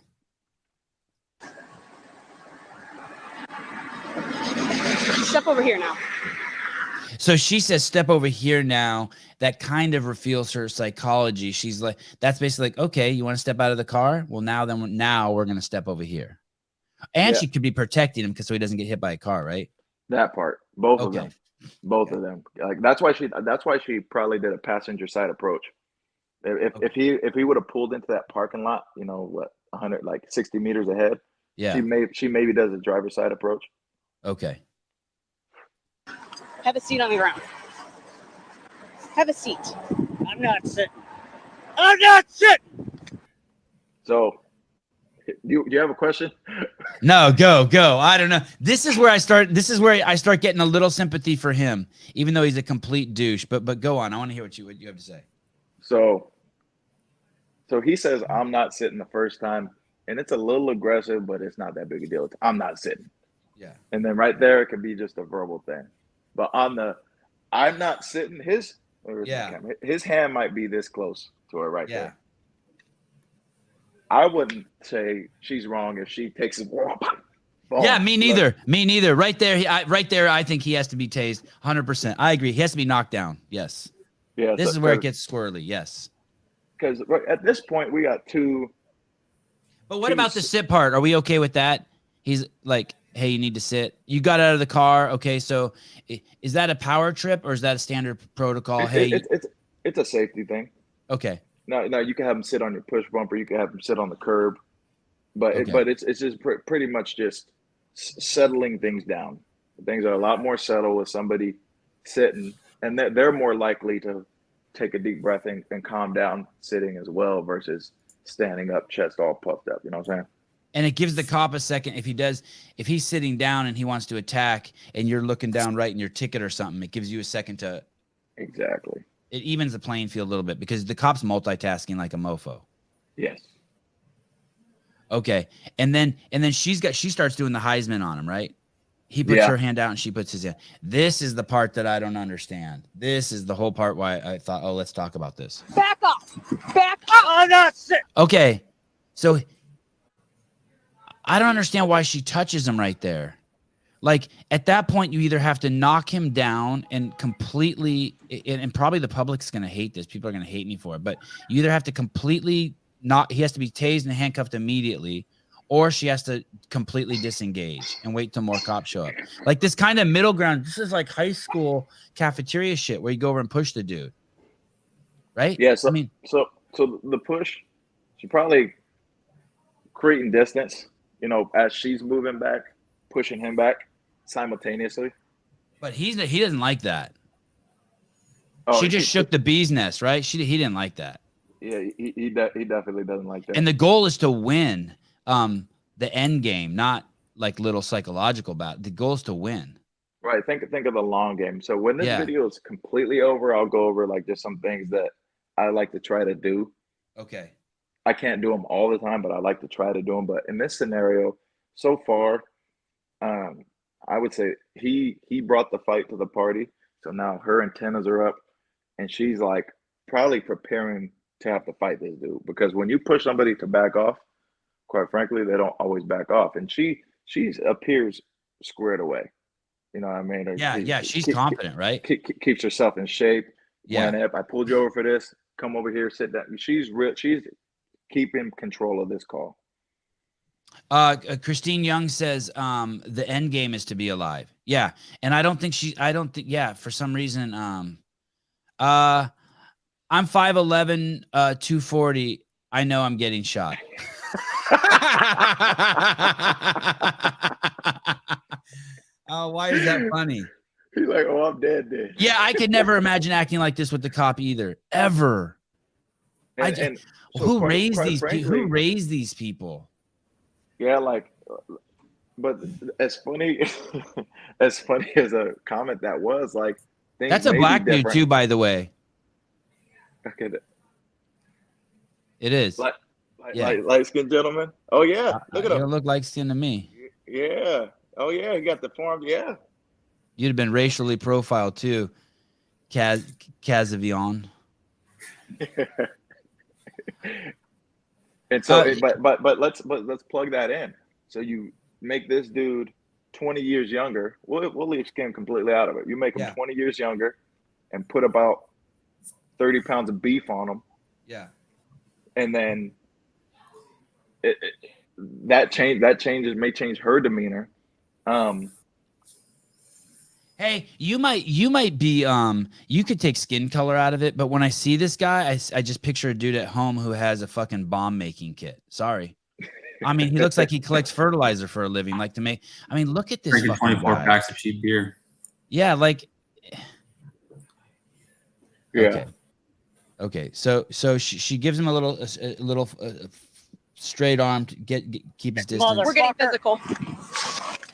Step over here now. So she says, step over here now. That kind of reveals her psychology. She's like, that's basically like, okay, you want to step out of the car? Well, now we're going to step over here. And Yeah. she could be protecting him because so he doesn't get hit by a car, right? That part, both of Okay. them, both of them. Like that's why she probably did a passenger side approach. If he would have pulled into that parking lot, 100 like 60 meters ahead, Yeah. she maybe does a driver's side approach. Okay. Have a seat on the ground. Have a seat. I'm not sitting. I'm not sitting. So, do you have a question? No, go. I don't know. This is where I start getting a little sympathy for him, even though he's a complete douche. But go on. I want to hear what you have to say. So he says, I'm not sitting the first time, and it's a little aggressive, but it's not that big a deal. I'm not sitting. Yeah. And then right there, it could be just a verbal thing. But on the I'm not sitting, his hand might be this close to her right there. I wouldn't say she's wrong if she takes it. Yeah, me neither. Me neither. Right there, I think he has to be tased 100%. I agree. He has to be knocked down. Yes. Yeah. This is where it gets squirrely. Yes. Because at this point, we got two. But what about the sit part? Are we okay with that? He's like, hey, you need to sit. You got out of the car. Okay, so is that a power trip or is that a standard protocol? It's a safety thing. Okay. No, you can have them sit on your push bumper. You can have them sit on the curb. But it's just pretty much just settling things down. Things are a lot more settled with somebody sitting, and they're more likely to take a deep breath and calm down sitting as well versus standing up, chest all puffed up. You know what I'm saying? And it gives the cop a second if he's sitting down and he wants to attack and you're looking down right in your ticket or something, it gives you a second to. Exactly. It evens the playing field a little bit because the cop's multitasking like a mofo. Yes. Okay. And then she starts doing the Heisman on him, right? He puts her hand out and she puts his hand. This is the part that I don't understand. This is the whole part why I thought, let's talk about this. Back off. Back up. I'm not sitting. Okay. So I don't understand why she touches him right there. Like at that point, you either have to knock him down and completely, and probably the public's going to hate this. People are going to hate me for it, but you either have to completely he has to be tased and handcuffed immediately, or she has to completely disengage and wait till more cops show up. Like this kind of middle ground. This is like high school cafeteria shit where you go over and push the dude. Right? Yeah. So, I mean, so the push, she probably creating distance, as she's moving back, pushing him back simultaneously. but he doesn't like that. Oh, She just shook the bee's nest, right? He didn't like that. Yeah, he definitely doesn't like that. And the goal is to win the end game, not like little psychological battle. The goal is to win. Right. Think of the long game. So when this Yeah. video is completely over, I'll go over like just some things that I like to try to do. Okay. I can't do them all the time, but I like to try to do them. But in this scenario, so far, I would say he brought the fight to the party. So now her antennas are up, and she's like probably preparing to have to fight this dude. Because when you push somebody to back off, quite frankly, they don't always back off. And she appears squared away. You know what I mean? Yeah. She's confident, right? Keeps herself in shape. Yeah. When I pulled you over for this, come over here, sit down. She's keeping control of this call. Christine Young says the end game is to be alive. Yeah. And for some reason, I'm 5'11", 240. I know I'm getting shot. Oh, why is that funny? He's like, oh, I'm dead. Yeah, I could never imagine acting like this with the cop either, ever. Who raised these people? Yeah, but as funny as a comment that was, like, that's a black dude too, by the way. Okay. It is. Light skinned gentleman. Oh yeah, look at him. You don't look like skin to me. Yeah. Oh yeah, he got the form. Yeah. You'd have been racially profiled too, Casavion. And so, but let's plug that in. So you make this dude 20 years younger. We'll leave skin completely out of it. You make him 20 years younger, and put about 30 pounds of beef on him. Yeah. And then that may change her demeanor. Hey, you might be you could take skin color out of it, but when I see this guy, I just picture a dude at home who has a fucking bomb making kit. Sorry. I mean, he looks like he collects fertilizer for a living. Like, to make, I mean, look at this Drinking fucking 24 guy. packs of cheap beer. Yeah, like Yeah. Okay. So she gives him a little straight arm to keep his distance. We're getting physical.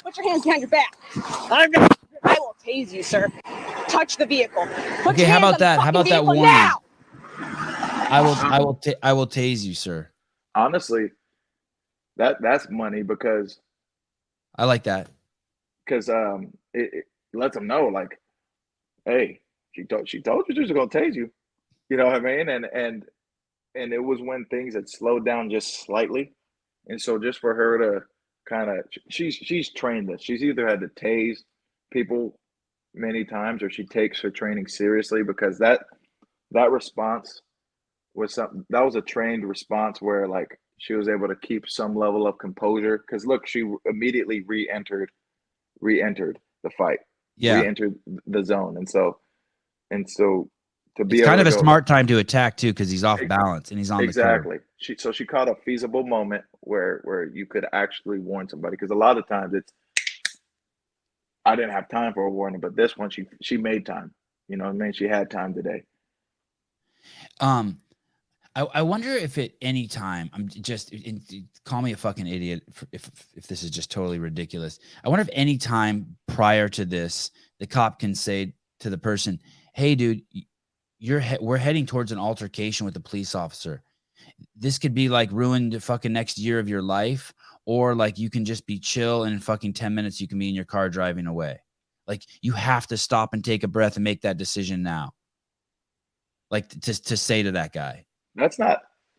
Put your hands behind your back. I will tase you, sir. Touch the vehicle. Okay, how about that? How about that warning? Now! I will tase you, sir. Honestly, that's money because I like that. Because it lets them know, like, hey, she told you she was gonna tase you. You know what I mean? And it was when things had slowed down just slightly. And so just for her to kind of, she's trained this. She's either had to tase people many times, or she takes her training seriously, because that response was something that was a trained response where, like, she was able to keep some level of composure. Because look, she immediately re-entered the fight, re-entered the zone, and so to be it's kind of a go, smart time to attack too, because he's off balance and he's on exactly. The curve. She caught a feasible moment where you could actually warn somebody, because a lot of times it's, I didn't have time for a warning, but this one she made time. You know what I mean? She had time today. I wonder if at any time, call me a fucking idiot if this is just totally ridiculous. I wonder if any time prior to this, the cop can say to the person, "Hey, dude, we're heading towards an altercation with a police officer. This could be like ruined the fucking next year of your life, or like you can just be chill and in fucking 10 minutes you can be in your car driving away. Like, you have to stop and take a breath and make that decision now." Like, to say to that guy.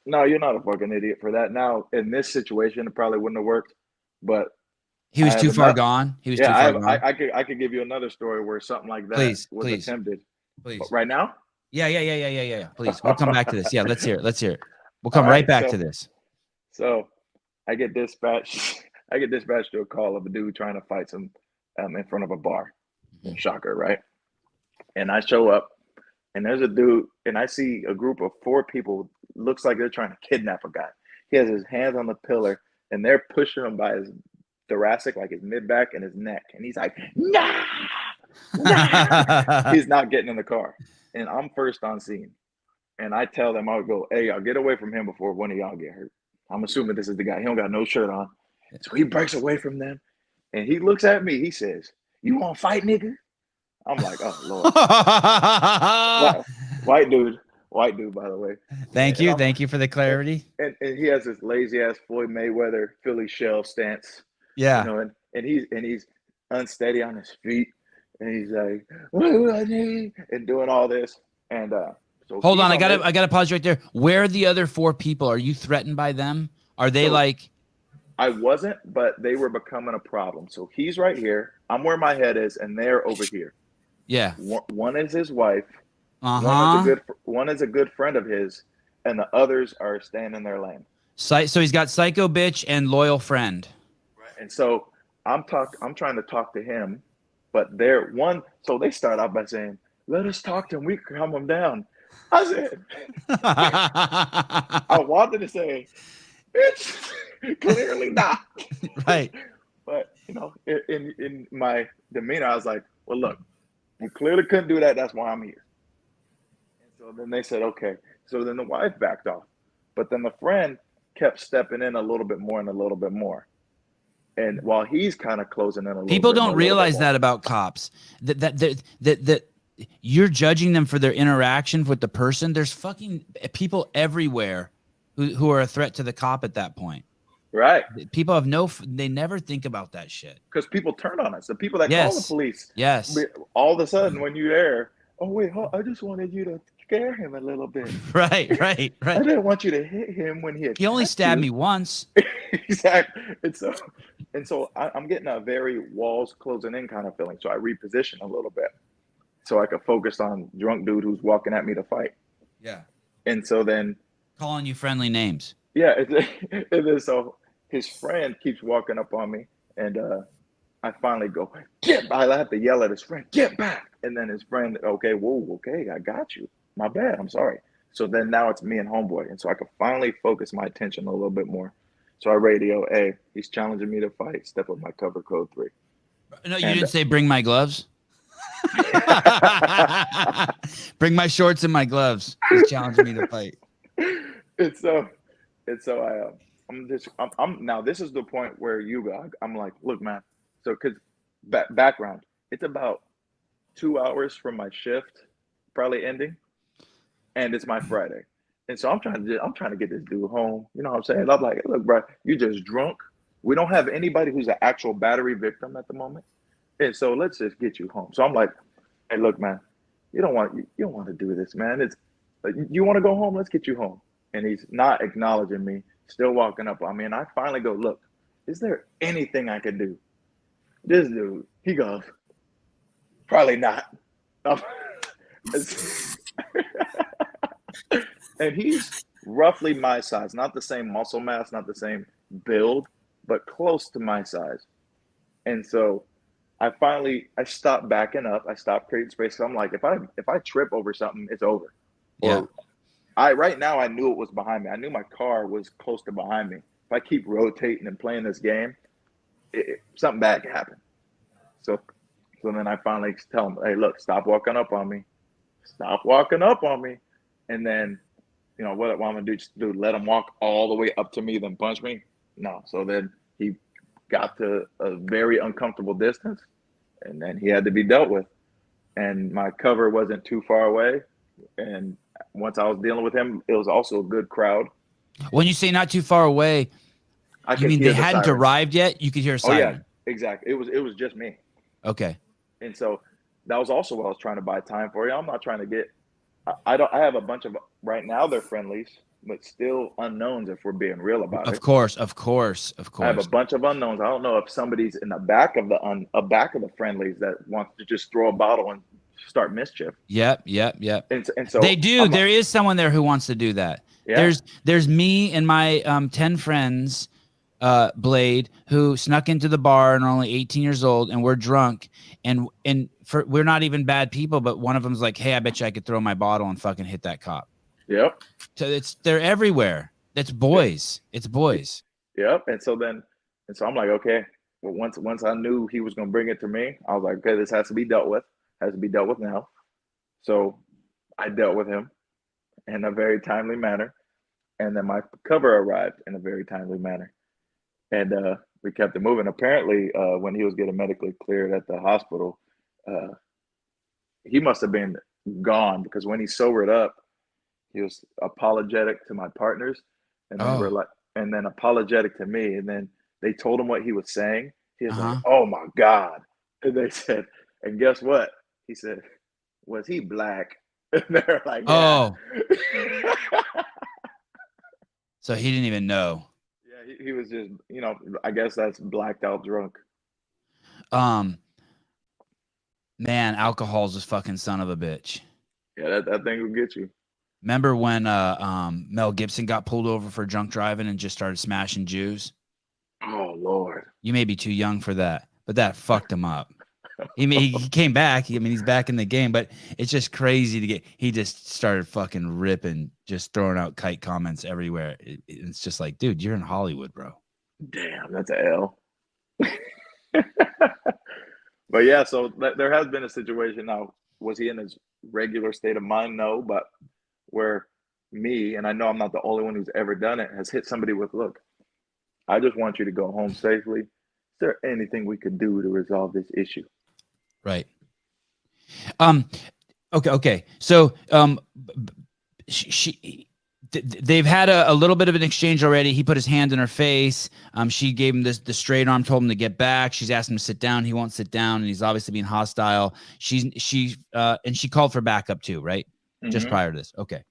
No, you're not a fucking idiot for that. Now, in this situation, it probably wouldn't have worked, but he was too far gone. He was too far gone. I could give you another story where something like that was attempted. Please. Right now? Yeah. Please. We'll come back to this. Yeah, let's hear it. We'll come right back to this. So I get dispatched to a call of a dude trying to fight some in front of a bar. Mm-hmm. Shocker, right? And I show up, and there's a dude, and I see a group of 4 people. Looks like they're trying to kidnap a guy. He has his hands on the pillar, and they're pushing him by his thoracic, like his mid-back and his neck. And he's like, nah! He's not getting in the car. And I'm first on scene. And I tell them, I'll go, hey, y'all get away from him before one of y'all get hurt. I'm assuming this is the guy. He don't got no shirt on. So he breaks away from them. And he looks at me. He says, "You want to fight, nigga?" I'm like, oh, Lord. White dude, by the way. Thank you for the clarity. And he has this lazy ass Floyd Mayweather Philly shell stance. Yeah. You know, and he's unsteady on his feet, and he's like, "What do I need?" and doing all this. And so hold on, I gotta pause right there. Where are the other 4 people? Are you threatened by them? Are they like? I wasn't, but they were becoming a problem. So he's right here. I'm where my head is, and they're over here. Yeah. One is his wife. Uh-huh. One is a good friend of his, and the others are staying in their lane. So he's got psycho bitch and loyal friend. Right. And so I'm trying to talk to him, but so they start out by saying, "Let us talk to him. We can calm him down." I said, I wanted to say, "Bitch, clearly not." Right. But, you know, in my demeanor, I was like, well, look, you clearly couldn't do that. That's why I'm here. And so then they said, okay. So then the wife backed off. But then the friend kept stepping in a little bit more and a little bit more. And while he's kind of closing in a little bit. People don't realize that about cops. That you're judging them for their interaction with the person. There's fucking people everywhere who are a threat to the cop at that point. Right. People have they never think about that shit. Because people turn on us. The people that call the police. Yes. All of a sudden, when you're there, oh, wait, I just wanted you to scare him a little bit. Right. I didn't want you to hit him when he He only attacked stabbed you." me once. Exactly. And so I'm getting a very walls closing in kind of feeling. So I reposition a little bit so I could focus on drunk dude who's walking at me to fight. Yeah. And so then, Calling you friendly names. yeah, so his friend keeps walking up on me, and I finally go, I have to yell at his friend, "Get back!" And then his friend, "Okay, whoa, okay, I got you. My bad, I'm sorry." So then now it's me and homeboy, and so I could finally focus my attention a little bit more. So I radio, "Hey, he's challenging me to fight. Step up my cover code 3." No, you And- didn't say bring my gloves. Bring my shorts and my gloves. He's challenging me to fight. I'm now. This is the point where I'm like, "Look, man." So, cause background, it's about 2 hours from my shift, probably ending, and it's my Friday, and so I'm trying to get this dude home. You know what I'm saying? I'm like, "Look, bro, you just drunk. We don't have anybody who's an actual battery victim at the moment, and so let's just get you home." So I'm like, "Hey, look, man, you don't want to do this, man. It's you want to go home. Let's get you home." And he's not acknowledging me, still walking up on me, and I finally go, "Look, is there anything I can do?" This dude, he goes, "Probably not." And he's roughly my size, not the same muscle mass, not the same build, but close to my size. And so I stopped backing up. I stopped creating space. So I'm like, if I trip over something, it's over. Yeah. Right now I knew it was behind me. I knew my car was close to behind me. If I keep rotating and playing this game, something bad can happen. So then I finally tell him, "Hey, look, stop walking up on me. Stop walking up on me." And then, what I'm gonna do? Just let him walk all the way up to me, then punch me? No. So then he got to a very uncomfortable distance, and then he had to be dealt with. And my cover wasn't too far away. And once I was dealing with him, it was also a good crowd. When you say not too far away, I you could mean hear they the hadn't sirens. arrived yet? You could hear a Oh siren. yeah, exactly. It was just me. Okay. And so that was also what I was trying to buy time for. I'm not trying to get. I have a bunch of right now they're friendlies, but still unknowns if we're being real about it. Of course. I have a bunch of unknowns. I don't know if somebody's in the back of the friendlies that wants to just throw a bottle and start mischief. Yep. And so They do. There is someone there who wants to do that. Yeah. There's me and my 10 friends, Blade, who snuck into the bar and are only 18 years old, and we're drunk, and we're not even bad people, but one of them's like, "Hey, I bet you I could throw my bottle and fucking hit that cop." Yep. So they're everywhere. It's boys. It's boys. Yep. And so I'm like, okay. Well, once I knew he was gonna bring it to me, I was like, okay, this has to be dealt with. Has to be dealt with now. So I dealt with him in a very timely manner, and then my cover arrived in a very timely manner, and we kept it moving. Apparently, when he was getting medically cleared at the hospital, he must have been gone, because when he sobered up, he was apologetic to my partners, and then we're like, and then apologetic to me, and then they told him what he was saying. He was like, "Oh my God!" And they said, "And guess what?" He said, "Was he black?" And they're like, "Yeah." Oh. So he didn't even know. Yeah, he was just, I guess that's blacked out drunk. Man, alcohol's a fucking son of a bitch. Yeah, that thing will get you. Remember when Mel Gibson got pulled over for drunk driving and just started smashing Jews? Oh Lord. You may be too young for that, but that fucked him up. He came back. He's back in the game, but it's just crazy he just started fucking ripping, just throwing out kite comments everywhere. It's just like, dude, you're in Hollywood, bro. Damn, that's a L. But yeah, so there has been a situation now. Was he in his regular state of mind? No, but where me, and I know I'm not the only one who's ever done it, has hit somebody with, "Look, I just want you to go home safely. Is there anything we could do to resolve this issue?" Right. Okay. So, they've had a little bit of an exchange already. He put his hand in her face. She gave him the straight arm, told him to get back. She's asked him to sit down. He won't sit down, and he's obviously being hostile. And she called for backup too, right? just prior to this. Okay.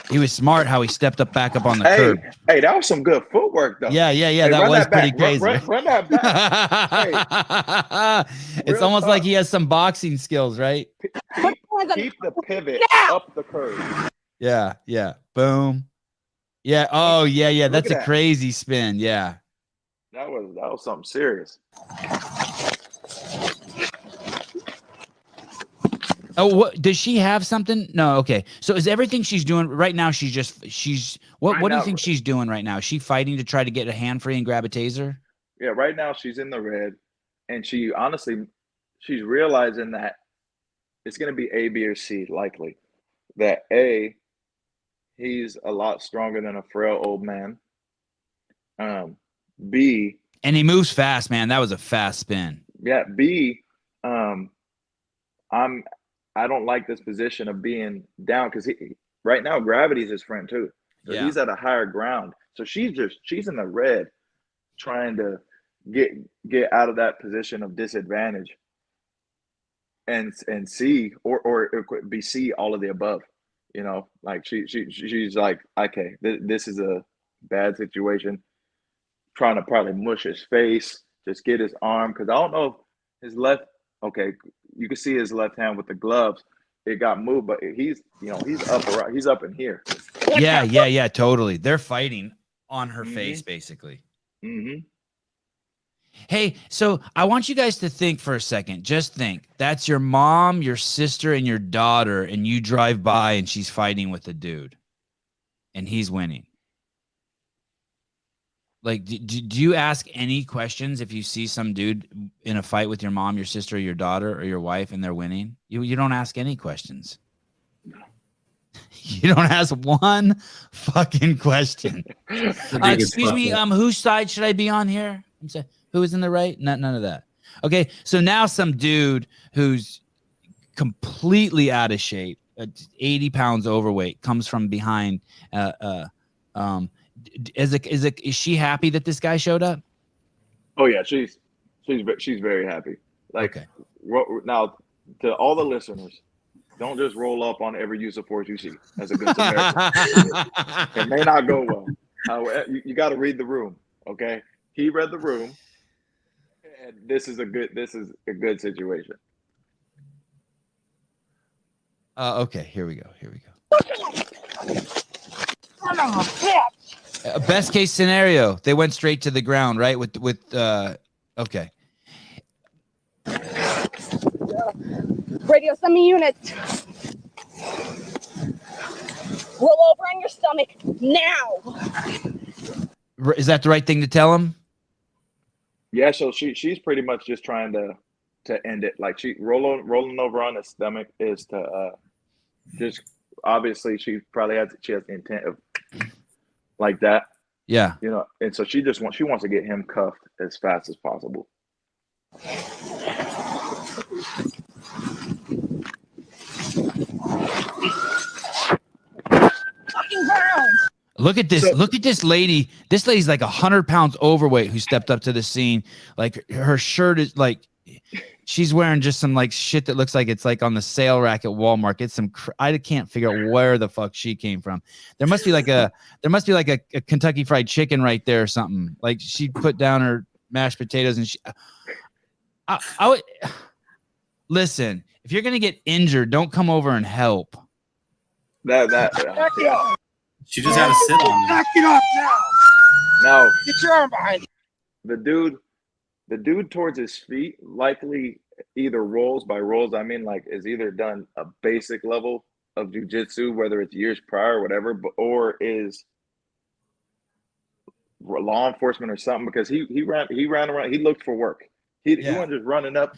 He was smart how he stepped back up on the curb. Hey, that was some good footwork, though. Yeah. Hey, That was back. pretty crazy. Run that back. It's almost like he has some boxing skills, right? Keep the pivot up the curve. Yeah. Boom. Yeah. Oh, yeah. That's a crazy spin. Yeah. That was something serious. Oh, what does she have something? No, okay. So is everything she's doing right now? What do you think she's doing right now? Is she fighting to try to get a hand free and grab a taser? Yeah, right now she's in the red, and she's realizing that it's going to be A, B, or C likely. That A, he's a lot stronger than a frail old man. B, and he moves fast, man. That was a fast spin. Yeah. B, I don't like this position of being down because right now gravity's his friend too. So he's at a higher ground. So she's in the red, trying to get out of that position of disadvantage. And C or it could be C, all of the above. You know, like she's like, okay, this is a bad situation. Trying to probably mush his face, just get his arm, because I don't know if his left. Okay, you can see his left hand with the gloves. It got moved, but he's up he's up in here. Yeah, totally. They're fighting on her face, basically. Mm-hmm. Hey, so I want you guys to think for a second. Just think. That's your mom, your sister, and your daughter, and you drive by and she's fighting with a dude. And he's winning. Like, do you ask any questions if you see some dude in a fight with your mom, your sister, or your daughter, or your wife, and they're winning? You don't ask any questions. No. You don't ask one fucking question. Excuse me, whose side should I be on here? I'm saying, who is in the right? None of that. Okay, so now some dude who's completely out of shape, 80 pounds overweight, comes from behind. Is she happy that this guy showed up? Oh yeah, she's very happy. Like, okay. Now to all the listeners, don't just roll up on every use of force you see. That's a good Samaritan. It may not go well. You got to read the room. Okay, he read the room, and this is a good situation. Okay, here we go. Best case scenario, they went straight to the ground, right? Okay. Radio, send me units. Roll over on your stomach now. Is that the right thing to tell him? Yeah, so she's pretty much just trying to end it. Like, she rolling over on his stomach is to just, obviously she has the intent of like that. Yeah. You know, and so she wants to get him cuffed as fast as possible. Look at this. Look at this lady. This lady's like 100 pounds overweight who stepped up to the scene. Like, her shirt is like, she's wearing just some like shit that looks like it's like on the sale rack at Walmart. It's some, I can't figure out where the fuck she came from. There must be like a Kentucky Fried Chicken right there or something. Like, she put down her mashed potatoes and I would listen. If you're gonna get injured, don't come over and help. She just had to sit on me. Knock it off now. Now, Get your arm behind you. The dude towards his feet likely either rolls, by rolls I mean like is either done a basic level of jiu-jitsu, whether it's years prior or whatever, or is law enforcement or something, because he ran around, he looked for work. He wasn't just running up.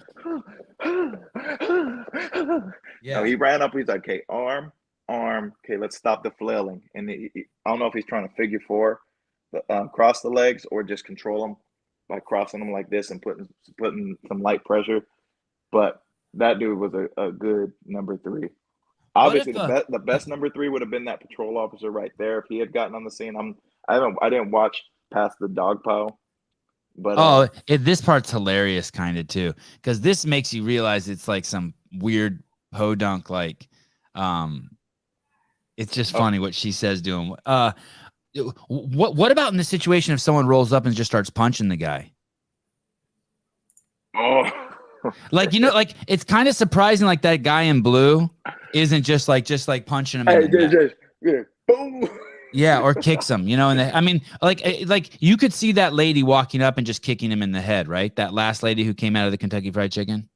Yeah. No, he ran up, he's like, okay, arm, okay, let's stop the flailing. And I don't know if he's trying to figure four, cross the legs, or just control them by crossing them like this and putting some light pressure. But that dude was a good number three. Obviously, the best number three would have been that patrol officer right there if he had gotten on the scene. I didn't watch past the dog pile, But this part's hilarious kind of too, because this makes you realize it's like some weird podunk, like it's just funny what she says to him. What about in the situation if someone rolls up and just starts punching the guy? Like, like it's kind of surprising, like that guy in blue isn't just like punching him in the neck. Boom. Yeah, or kicks him, and I mean, like you could see that lady walking up and just kicking him in the head, right? That last lady who came out of the Kentucky Fried Chicken.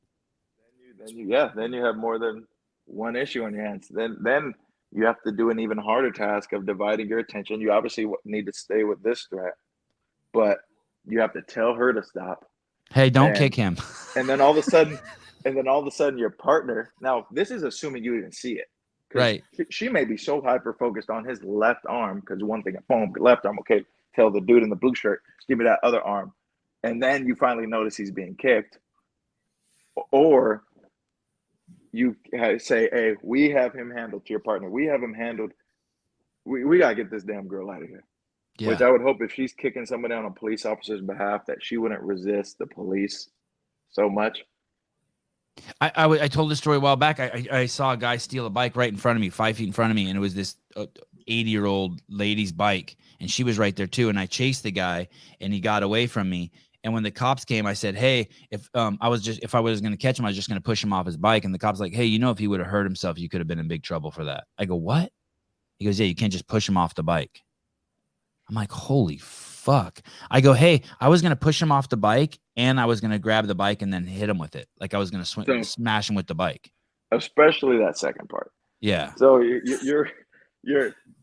Then you have more than one issue on your hands. Then you have to do an even harder task of dividing your attention. You obviously need to stay with this threat, but you have to tell her to stop. Hey, don't kick him. And then all of a sudden, your partner. Now, this is assuming you didn't see it. Right. She may be so hyper focused on his left arm, because one thing, boom, left arm. Okay, tell the dude in the blue shirt, give me that other arm. And then you finally notice he's being kicked. Or you say, hey, we have him handled, to your partner. We have him handled. We got to get this damn girl out of here. Yeah. Which I would hope, if she's kicking somebody on a police officer's behalf, that she wouldn't resist the police so much. I told this story a while back. I saw a guy steal a bike right in front of me, 5 feet in front of me, and it was this 80-year-old lady's bike, and she was right there too. And I chased the guy, and he got away from me. And when the cops came, I said, "Hey, if I was going to catch him, I was just going to push him off his bike." And the cop's like, "Hey, if he would have hurt himself, you could have been in big trouble for that." I go, "What?" He goes, "Yeah, you can't just push him off the bike." I'm like, "Holy fuck." I go, "Hey, I was going to push him off the bike, and I was going to grab the bike and then hit him with it. Like I was going to smash him with the bike." Especially that second part. Yeah. So you're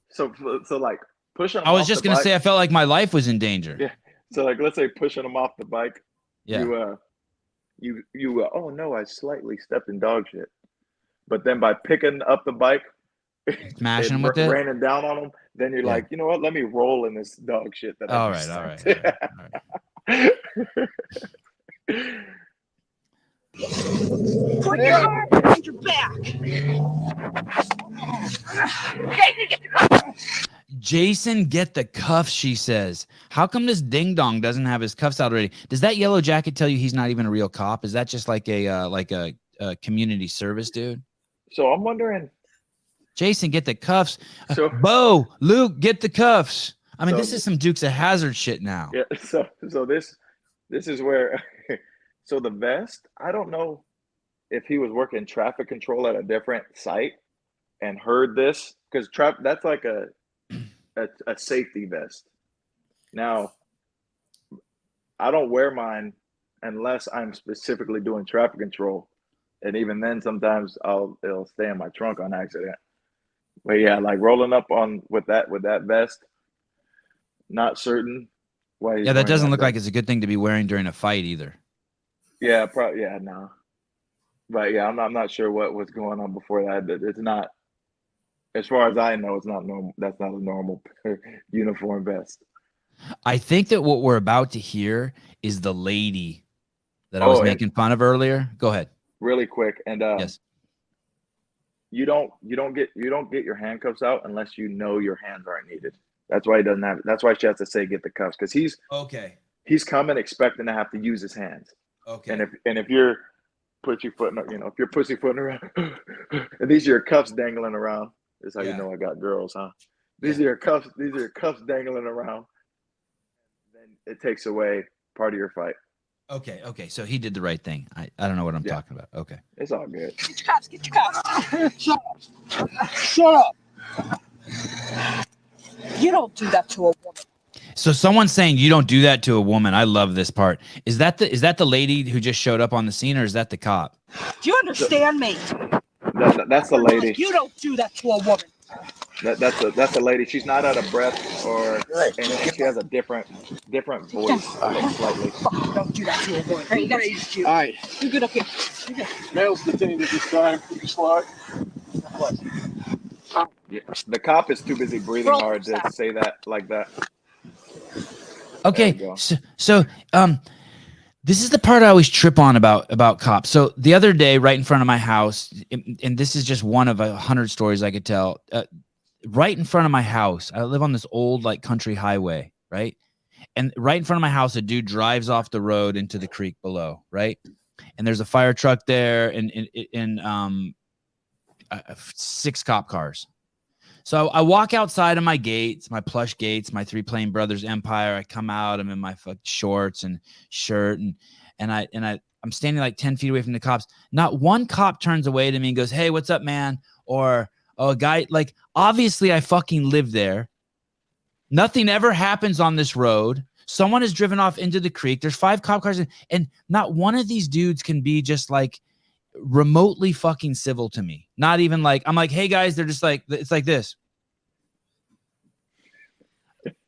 so like pushing him I was just going to say I felt like my life was in danger. Yeah. So like, let's say pushing him off the bike. Yeah. You oh no, I slightly stepped in dog shit. But then by picking up the bike, smashing him with it, raining down on him, then you're like, you know what? Let me roll in this dog shit. All right. Put your arm behind your back. Jason, get the cuffs, she says. How come this ding dong doesn't have his cuffs out already? Does that yellow jacket tell you he's not even a real cop? Is that just like a community service dude? So I'm wondering. Jason, get the cuffs. So Bo, Luke, get the cuffs. I mean, this is some Dukes of Hazzard shit now. Yeah. So this is where. So the vest, I don't know if he was working traffic control at a different site and heard this, because that's like a safety vest. Now, I don't wear mine unless I'm specifically doing traffic control, and even then, sometimes it'll stay in my trunk on accident. But yeah, like rolling up with that vest, not certain why. Yeah, that doesn't look like it's a good thing to be wearing during a fight either. Yeah, probably. Yeah, no. But yeah, I'm not sure what was going on before that. It's not, as far as I know, it's not normal. That's not a normal uniform vest. I think that what we're about to hear is the lady that I was making fun of earlier. Go ahead. Really quick, and yes. You don't get your handcuffs out unless you know your hands aren't needed. That's why he doesn't have. That's why she has to say get the cuffs, because he's coming expecting to have to use his hands. Okay. And if you're pussyfooting, if you're pussyfooting around, and these are your cuffs dangling around, this is how you know I got girls, huh? These are your cuffs. These are your cuffs dangling around. Then it takes away part of your fight. Okay. So he did the right thing. I don't know what I'm talking about. Okay. It's all good. Get your cuffs. Shut up. You don't do that to a woman. So someone's saying you don't do that to a woman. I love this part. Is that the lady who just showed up on the scene, or is that the cop? Do you understand me? That's the lady. You don't do that to a woman. That's the lady. She's not out of breath, and she has a different voice, slightly. Don't do that to a woman. Hey, you gotta eat you. All right. You good up here? Males detained at this time. You slide. Yeah. The cop is too busy breathing hard to say that like that. Okay, so this is the part I always trip on about cops. So the other day, right in front of my house, and this is just one of 100 stories I could tell. Right in front of my house, I live on this old country highway, right? And right in front of my house, a dude drives off the road into the creek below, right? And there's a fire truck there and 6 cop cars. So I walk outside of my gates, my plush gates, my 3 Plain Brothers Empire. I come out, I'm in my shorts and shirt, and I'm standing like 10 feet away from the cops. Not one cop turns away to me and goes, "Hey, what's up, man?" Or, "Oh, a guy," like, obviously I fucking live there. Nothing ever happens on this road. Someone is driven off into the creek. There's 5 cop cars, and not one of these dudes can be just like remotely fucking civil to me. Not even like, I'm like, "Hey guys," they're just like, it's like this.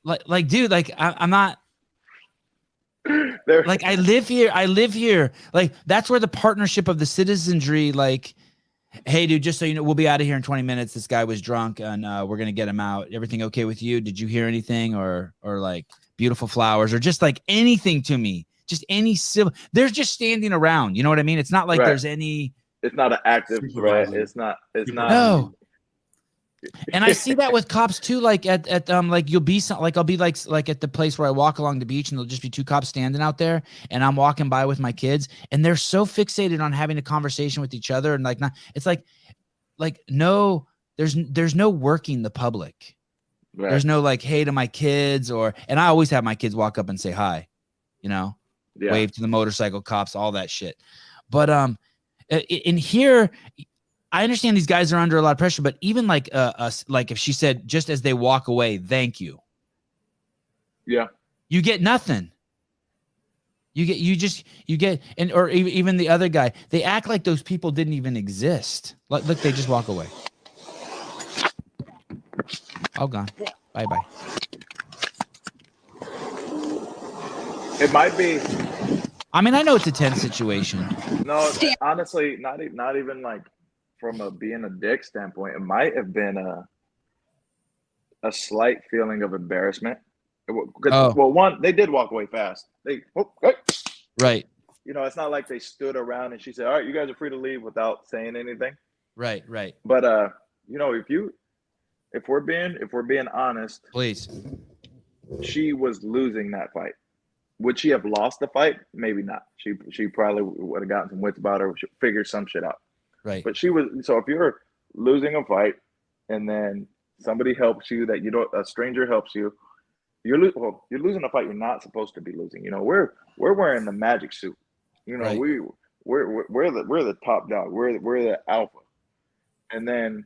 Like, dude, like I'm not. Like, I live here. Like, that's where the partnership of the citizenry, like, "Hey, dude, just so you know, we'll be out of here in 20 minutes. This guy was drunk, and we're gonna get him out. Everything okay with you? Did you hear anything?" Or like, "Beautiful flowers," or just like anything to me. Just any civil. They're just standing around. You know what I mean? It's not like there's any. It's not an active threat. It's not. No. And I see that with cops too. Like at like you'll be like I'll be like at the place where I walk along the beach, and there'll just be 2 cops standing out there, and I'm walking by with my kids, and they're so fixated on having a conversation with each other, and like not. It's like no, there's no working the public. Right. There's no like, "Hey" to my kids, and I always have my kids walk up and say hi, wave to the motorcycle cops, all that shit. But in here, I understand these guys are under a lot of pressure, but even like like if she said, just as they walk away, "Thank you." Yeah. You get nothing. You get, and or even the other guy, they act like those people didn't even exist. Look, they just walk away. All gone. Bye-bye. It might be. I mean, I know it's a tense situation. No, honestly, not even like from being a dick standpoint. It might have been a slight feeling of embarrassment. Well, one, they did walk away fast. Right. It's not like they stood around and she said, "All right, you guys are free to leave," without saying anything. Right. But if we're being honest, please, she was losing that fight. Would she have lost the fight? Maybe not. She probably would have gotten some wits about her, figured some shit out. Right. But she was. So if you're losing a fight and then somebody helps you, that a stranger helps you, you're losing a fight you're not supposed to be losing. We're wearing the magic suit. Right. We're the top dog. We're the alpha. And then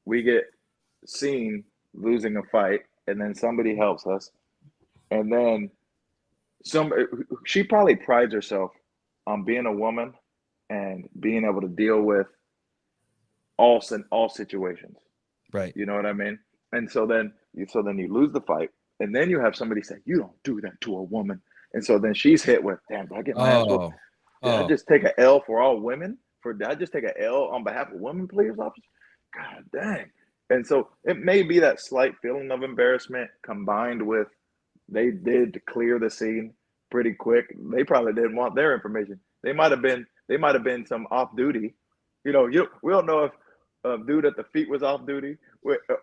we get seen losing a fight, and then somebody helps us, and then she probably prides herself on being a woman and being able to deal with all situations. Right. You know what I mean? And so then you lose the fight, and then you have somebody say, "You don't do that to a woman." And so then she's hit with, "Damn, do I get my ass whooped? Did I just take an L for all women? Did I just take an L on behalf of women police officers? God dang." And so it may be that slight feeling of embarrassment combined with they did clear the scene pretty quick. They probably didn't want their information. They might have been some off duty. We don't know if dude at the feet was off duty,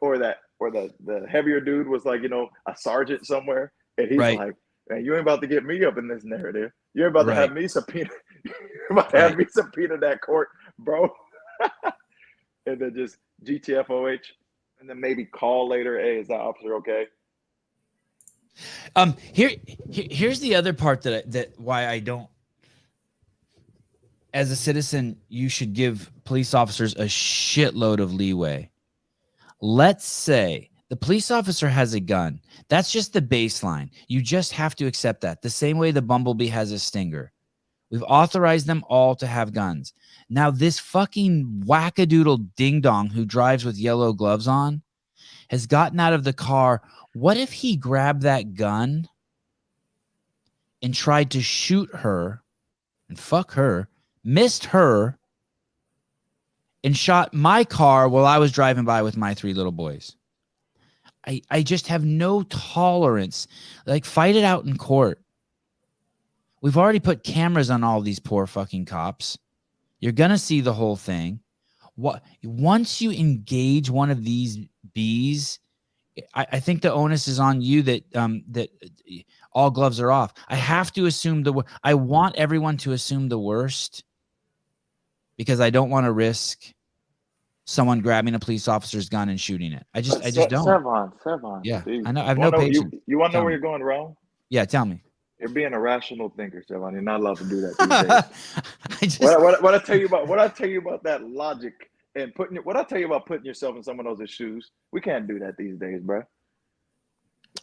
or the heavier dude was like, a sergeant somewhere, and he's like, "Man, you ain't about to get me up in this narrative. You're about to have me subpoena. You're about to have me subpoena that court, bro." And then just GTFOH, and then maybe call later. "Hey, is that officer okay?" Here's the other part that why I don't. As a citizen, you should give police officers a shitload of leeway. Let's say the police officer has a gun. That's just the baseline. You just have to accept that. The same way the Bumblebee has a Stinger. We've authorized them all to have guns. Now, this fucking wackadoodle ding-dong who drives with yellow gloves on has gotten out of the car. What if he grabbed that gun and tried to shoot her and fuck her, missed her, and shot my car while I was driving by with my 3 little boys? I just have no tolerance. Like, fight it out in court. We've already put cameras on all these poor fucking cops. You're going to see the whole thing. Once you engage one of these bees, I think the onus is on you that all gloves are off. I have to assume I want everyone to assume the worst because I don't want to risk someone grabbing a police officer's gun and shooting it. I just don't. Sevan. Yeah, Dude, I know. I have no patience. You want to know Tell where me. you're going wrong? Yeah, tell me. You're being a rational thinker, Sevan. You're not allowed to do that these days. I just, What I tell you about that logic and what I tell you about putting yourself in someone else's shoes, we can't do that these days, bro.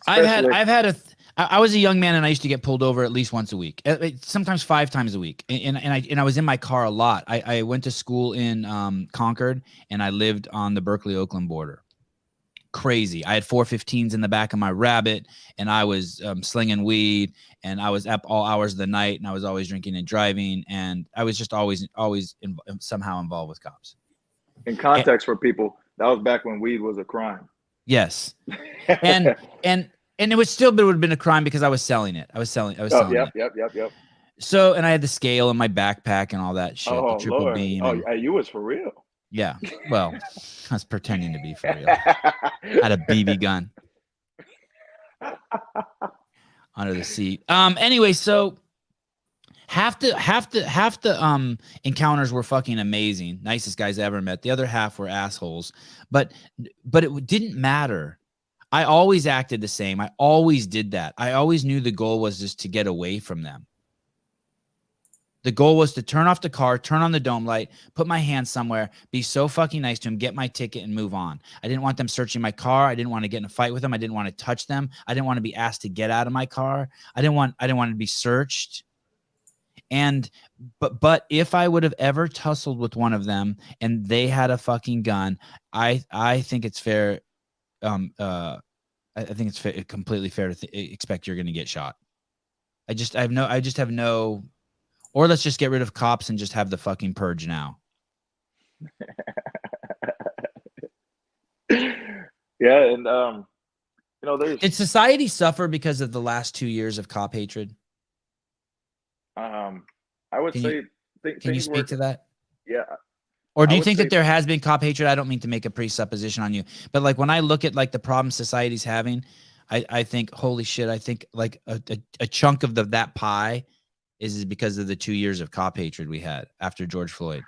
I was a young man and I used to get pulled over at least once a week, sometimes 5 times a week. And I was in my car a lot. I went to school in Concord and I lived on the Berkeley-Oakland border. Crazy. I had 415s in the back of my Rabbit and I was slinging weed and I was up all hours of the night and I was always drinking and driving. And I was just always somehow involved with cops. In context for people, that was back when weed was a crime. Yes. And it would have been a crime because I was selling it. I was selling it. Yep. So, and I had the scale in my backpack and all that shit. Oh, the triple Lord. beam. You was for real. Yeah. Well, I was pretending to be for real. I had a BB gun under the seat. Anyway, so half the encounters were fucking amazing. Nicest guys I ever met. The other half were assholes. But it didn't matter. I always acted the same. I always did that. I always knew the goal was just to get away from them. The goal was to turn off the car, turn on the dome light, put my hand somewhere, be so fucking nice to him, get my ticket and move on. I didn't want them searching my car. I didn't want to get in a fight with them. I didn't want to touch them. I didn't want to be asked to get out of my car. I didn't want to be searched. But if I would have ever tussled with one of them and they had a fucking gun, I think it's fair. I think it's completely fair to expect you're going to get shot. I just have no. Or let's just get rid of cops and just have the fucking purge now. Yeah, and Did society suffer because of the last 2 years of cop hatred? I would say. Can you speak to that? Yeah. Or do you think that there has been cop hatred? I don't mean to make a presupposition on you, but like when I look at like the problems society's having, I think, holy shit, I think like a chunk of that pie is because of the 2 years of cop hatred we had after George Floyd.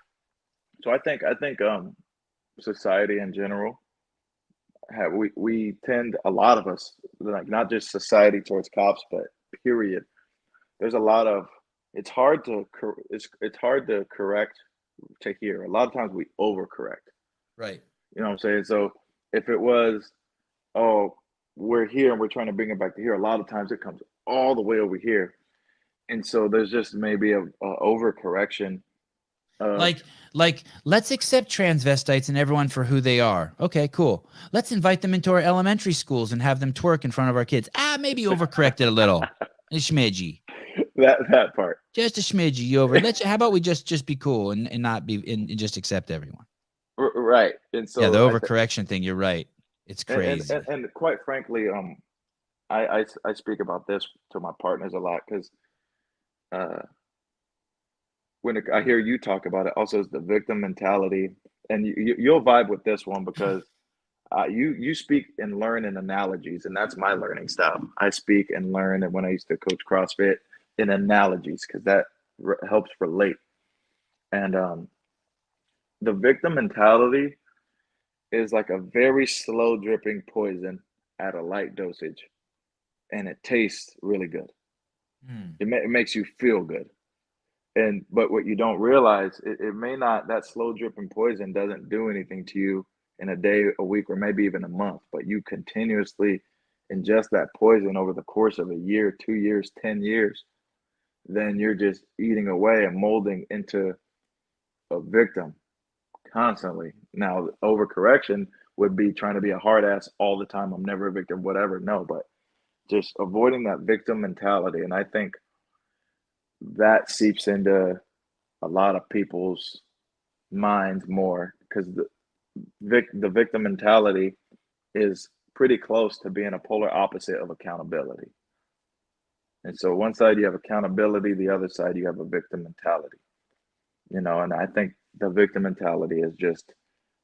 So I think society in general, we tend, a lot of us, like not just society towards cops, but period. There's a lot of, it's hard to correct, to hear. A lot of times we overcorrect. Right. You know what I'm saying? So if it was, oh, we're here and we're trying to bring it back to here, a lot of times it comes all the way over here. And so there's just maybe a overcorrection. Like let's accept transvestites and everyone for who they are. Okay, cool. Let's invite them into our elementary schools and have them twerk in front of our kids. Maybe overcorrected a little. A smidgy. That part. Just a smidgy over. How about we just be cool and not be and just accept everyone. Right. And so the overcorrection thing, you're right. It's crazy. And quite frankly, I speak about this to my partners a lot because when I hear you talk about it, also is the victim mentality, and you'll vibe with this one because you speak and learn in analogies, and that's my learning style. I speak and learn, and when I used to coach CrossFit, in analogies because that helps relate. And the victim mentality is like a very slow dripping poison at a light dosage, and it tastes really good. It makes you feel good. But what you don't realize, it may not, that slow dripping poison doesn't do anything to you in a day, a week, or maybe even a month, but you continuously ingest that poison over the course of a year, 2 years, 10 years, then you're just eating away and molding into a victim constantly. Now, overcorrection would be trying to be a hard ass all the time. I'm never a victim, whatever. No, but just avoiding that victim mentality. And I think that seeps into a lot of people's minds more because the victim mentality is pretty close to being a polar opposite of accountability. And so one side you have accountability, the other side you have a victim mentality. And I think the victim mentality is just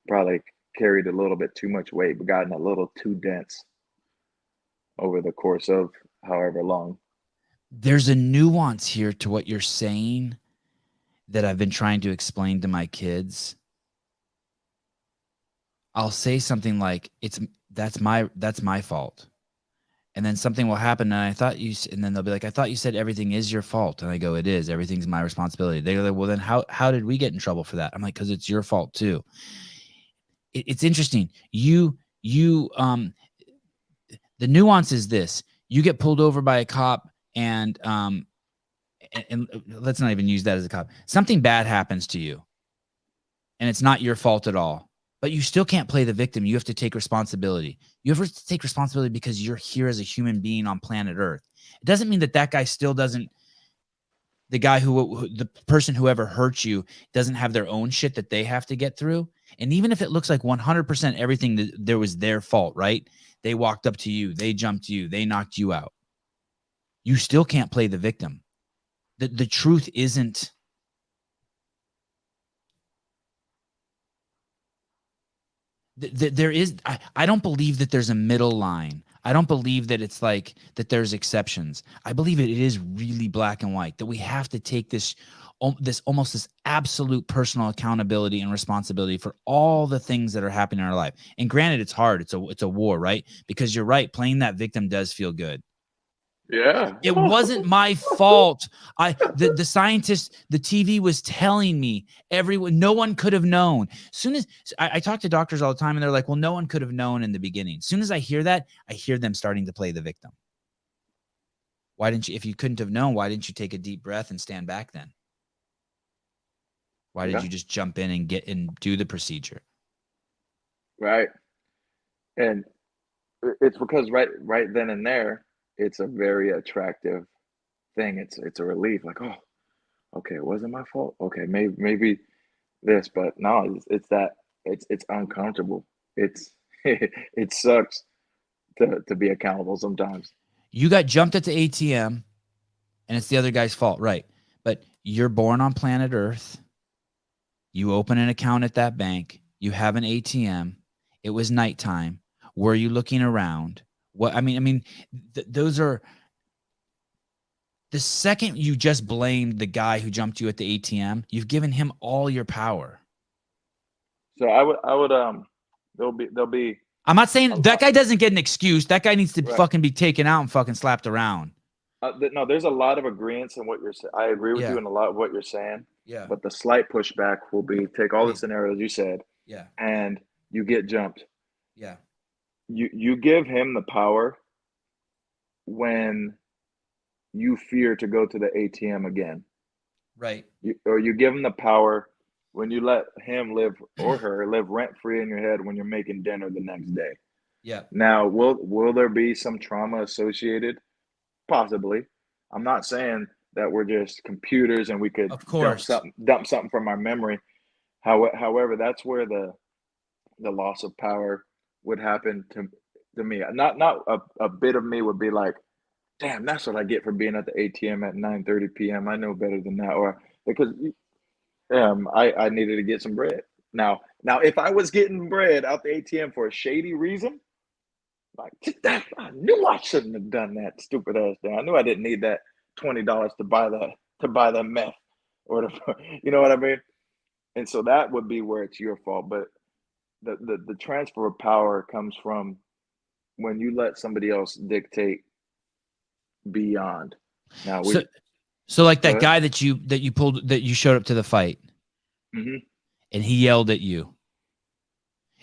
probably carried a little bit too much weight, but gotten a little too dense over the course of however long there's a nuance here to what you're saying that I've been trying to explain to my kids. I'll say something like, that's my fault. And then something will happen, and then they'll be like, I thought you said everything is your fault. And I go, it is. Everything's my responsibility. They're like, well, then how did we get in trouble for that? I'm like, because it's your fault too. It's interesting. The nuance is this: you get pulled over by a cop, and let's not even use that as a cop. Something bad happens to you, and it's not your fault at all. But you still can't play the victim. You have to take responsibility. You have to take responsibility because you're here as a human being on planet Earth. It doesn't mean that guy still doesn't. The person whoever hurt you doesn't have their own shit that they have to get through. And even if it looks like 100% everything that there was their fault, right? They walked up to you, they jumped you, they knocked you out. You still can't play the victim. The truth isn't. There is. I don't believe that there's a middle line. I don't believe that it's like that there's exceptions. I believe it is really black and white, that we have to take this absolute personal accountability and responsibility for all the things that are happening in our life. And granted, it's hard. It's a war, right? Because you're right. Playing that victim does feel good. Yeah. It wasn't my fault. The scientists, the TV was telling me, no one could have known. Soon as I talk to doctors all the time, and they're like, well, no one could have known in the beginning. As soon as I hear that, I hear them starting to play the victim. Why didn't you, if you couldn't have known, why didn't you take a deep breath and stand back then? Why did you just jump in and do the procedure? Right. And it's because right then and there, it's a very attractive thing. It's a relief. Like, oh, okay, it wasn't my fault. Okay, maybe this, but no, it's uncomfortable. It sucks to be accountable sometimes. You got jumped at the ATM, and it's the other guy's fault, right? But you're born on planet Earth. You open an account at that bank. You have an ATM. It was nighttime. Were you looking around? Those are. The second you just blamed the guy who jumped you at the ATM, you've given him all your power. So I would there'll be. I'm not saying that guy doesn't get an excuse. That guy needs to fucking be taken out and fucking slapped around. No, there's a lot of agreements in what you're saying. I agree with you in a lot of what you're saying. Yeah. But the slight pushback will be take all the scenarios you said. Yeah. And you get jumped. Yeah. You give him the power when you fear to go to the ATM again. Right. You give him the power when you let him live or her live rent-free in your head when you're making dinner the next day. Yeah. Now, will there be some trauma associated? Possibly. I'm not saying that we're just computers and we could of course dump something from our memory. However, that's where the loss of power would happen to me. Not a bit of me would be like, damn, that's what I get for being at the ATM at 9:30 p.m. I know better than that. Or because I needed to get some bread. Now, if I was getting bread out the ATM for a shady reason, like I knew I shouldn't have done that stupid ass thing. I knew I didn't need that $20 to buy that meth, or you know what I mean. And so that would be where it's your fault. But the transfer of power comes from when you let somebody else dictate beyond. Now, so like that guy that you pulled, that you showed up to the fight, mm-hmm. and he yelled at you.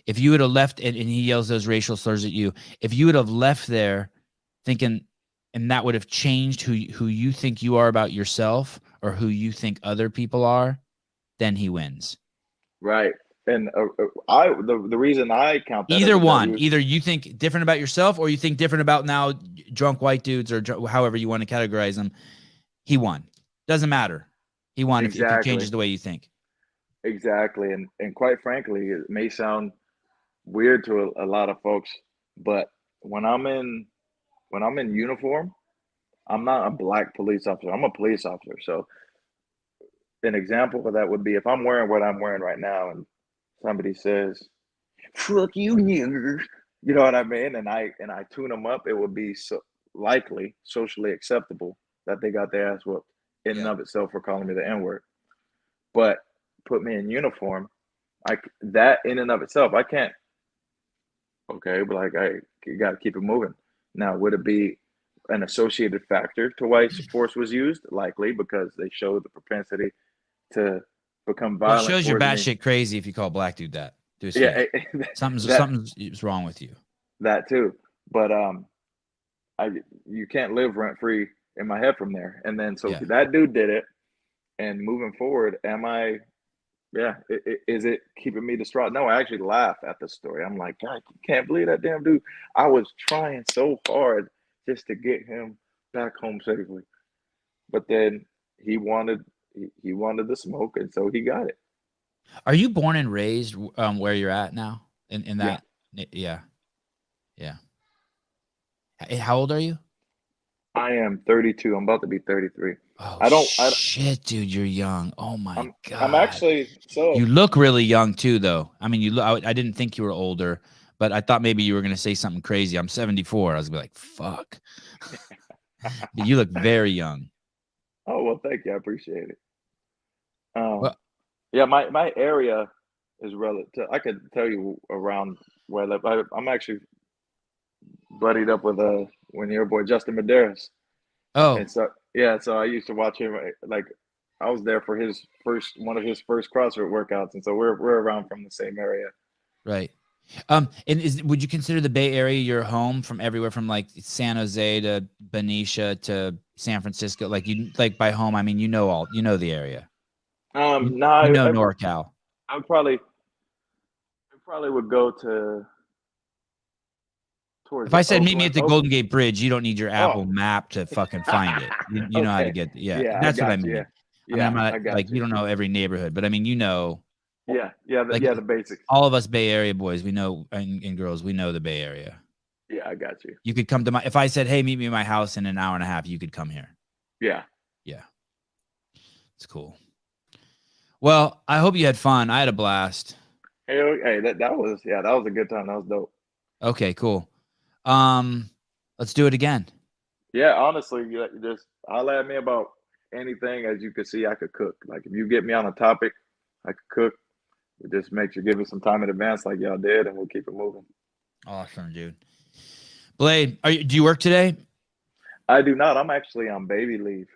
If you would have left, and he yells those racial slurs at you, if you would have left there thinking, and that would have changed who you think you are about yourself or who you think other people are, then he wins. Right. And the reason I count that either one, either you think different about yourself or you think different about now drunk white dudes or however you want to categorize them. He won. Doesn't matter. He won if he changes the way you think. Exactly. And quite frankly, it may sound weird to a lot of folks, but when I'm in uniform, I'm not a black police officer. I'm a police officer. So an example of that would be if I'm wearing what I'm wearing right now and somebody says, "Fuck you, nigger," you know what I mean? And I tune them up, it would be likely socially acceptable that they got their ass whooped in and of itself for calling me the N-word. But put me in uniform, that in and of itself, I can't. Okay, but like you got to keep it moving. Now, would it be an associated factor to why force was used? Likely, because they showed the propensity to become Well, it violent. shows you're towards me. batshit crazy if you call a black dude that. To his Yeah, face. Something's wrong with you. That too, but you can't live rent free in my head from there. And then so that dude did it, and moving forward, am I? Yeah, is it keeping me distraught? No, I actually laugh at the story. I'm like, God, you can't believe that damn dude. I was trying so hard just to get him back home safely, but then he wanted the smoke, and so he got it. Are you born and raised where you're at now? In that, yeah. How old are you? I am 32. I'm about to be 33. Oh, I don't. Shit, dude, you're young. Oh my God. I'm actually so. You look really young too, though. I mean, you look. I didn't think you were older, but I thought maybe you were gonna say something crazy. I'm 74. I was gonna be like, fuck. But you look very young. Oh well, thank you. I appreciate it. Well, yeah, my area is relative. I could tell you around where I live. I'm actually buddied up with when your boy Justin Medeiros. Oh, And so so I used to watch him. Like I was there for one of his first CrossFit workouts, and so we're around from the same area. right. And would you consider the Bay Area your home, from everywhere from like San Jose to Benicia to San Francisco? Like by home, I mean you know the area. No, NorCal. I probably would go to. If I said meet me at the Golden Gate Bridge, you don't need your Apple map to fucking find it. You know how to get. Yeah, that's what I mean. Yeah, I'm not like you don't know every neighborhood, but I mean you know. The basics. All of us Bay Area boys, we know, and girls, we know the Bay Area. Yeah, I got you. You could come to if I said, hey, meet me at my house in an hour and a half, you could come here. Yeah. It's cool. Well, I hope you had fun. I had a blast. Hey, that was a good time. That was dope. Okay, cool. Let's do it again. Yeah, honestly, just holler at me about anything. As you can see, I could cook. Like if you get me on a topic, I could cook. Just make sure give me some time in advance, like y'all did, and we'll keep it moving. Awesome, dude. Blade, do you work today? I do not. I'm actually on baby leave.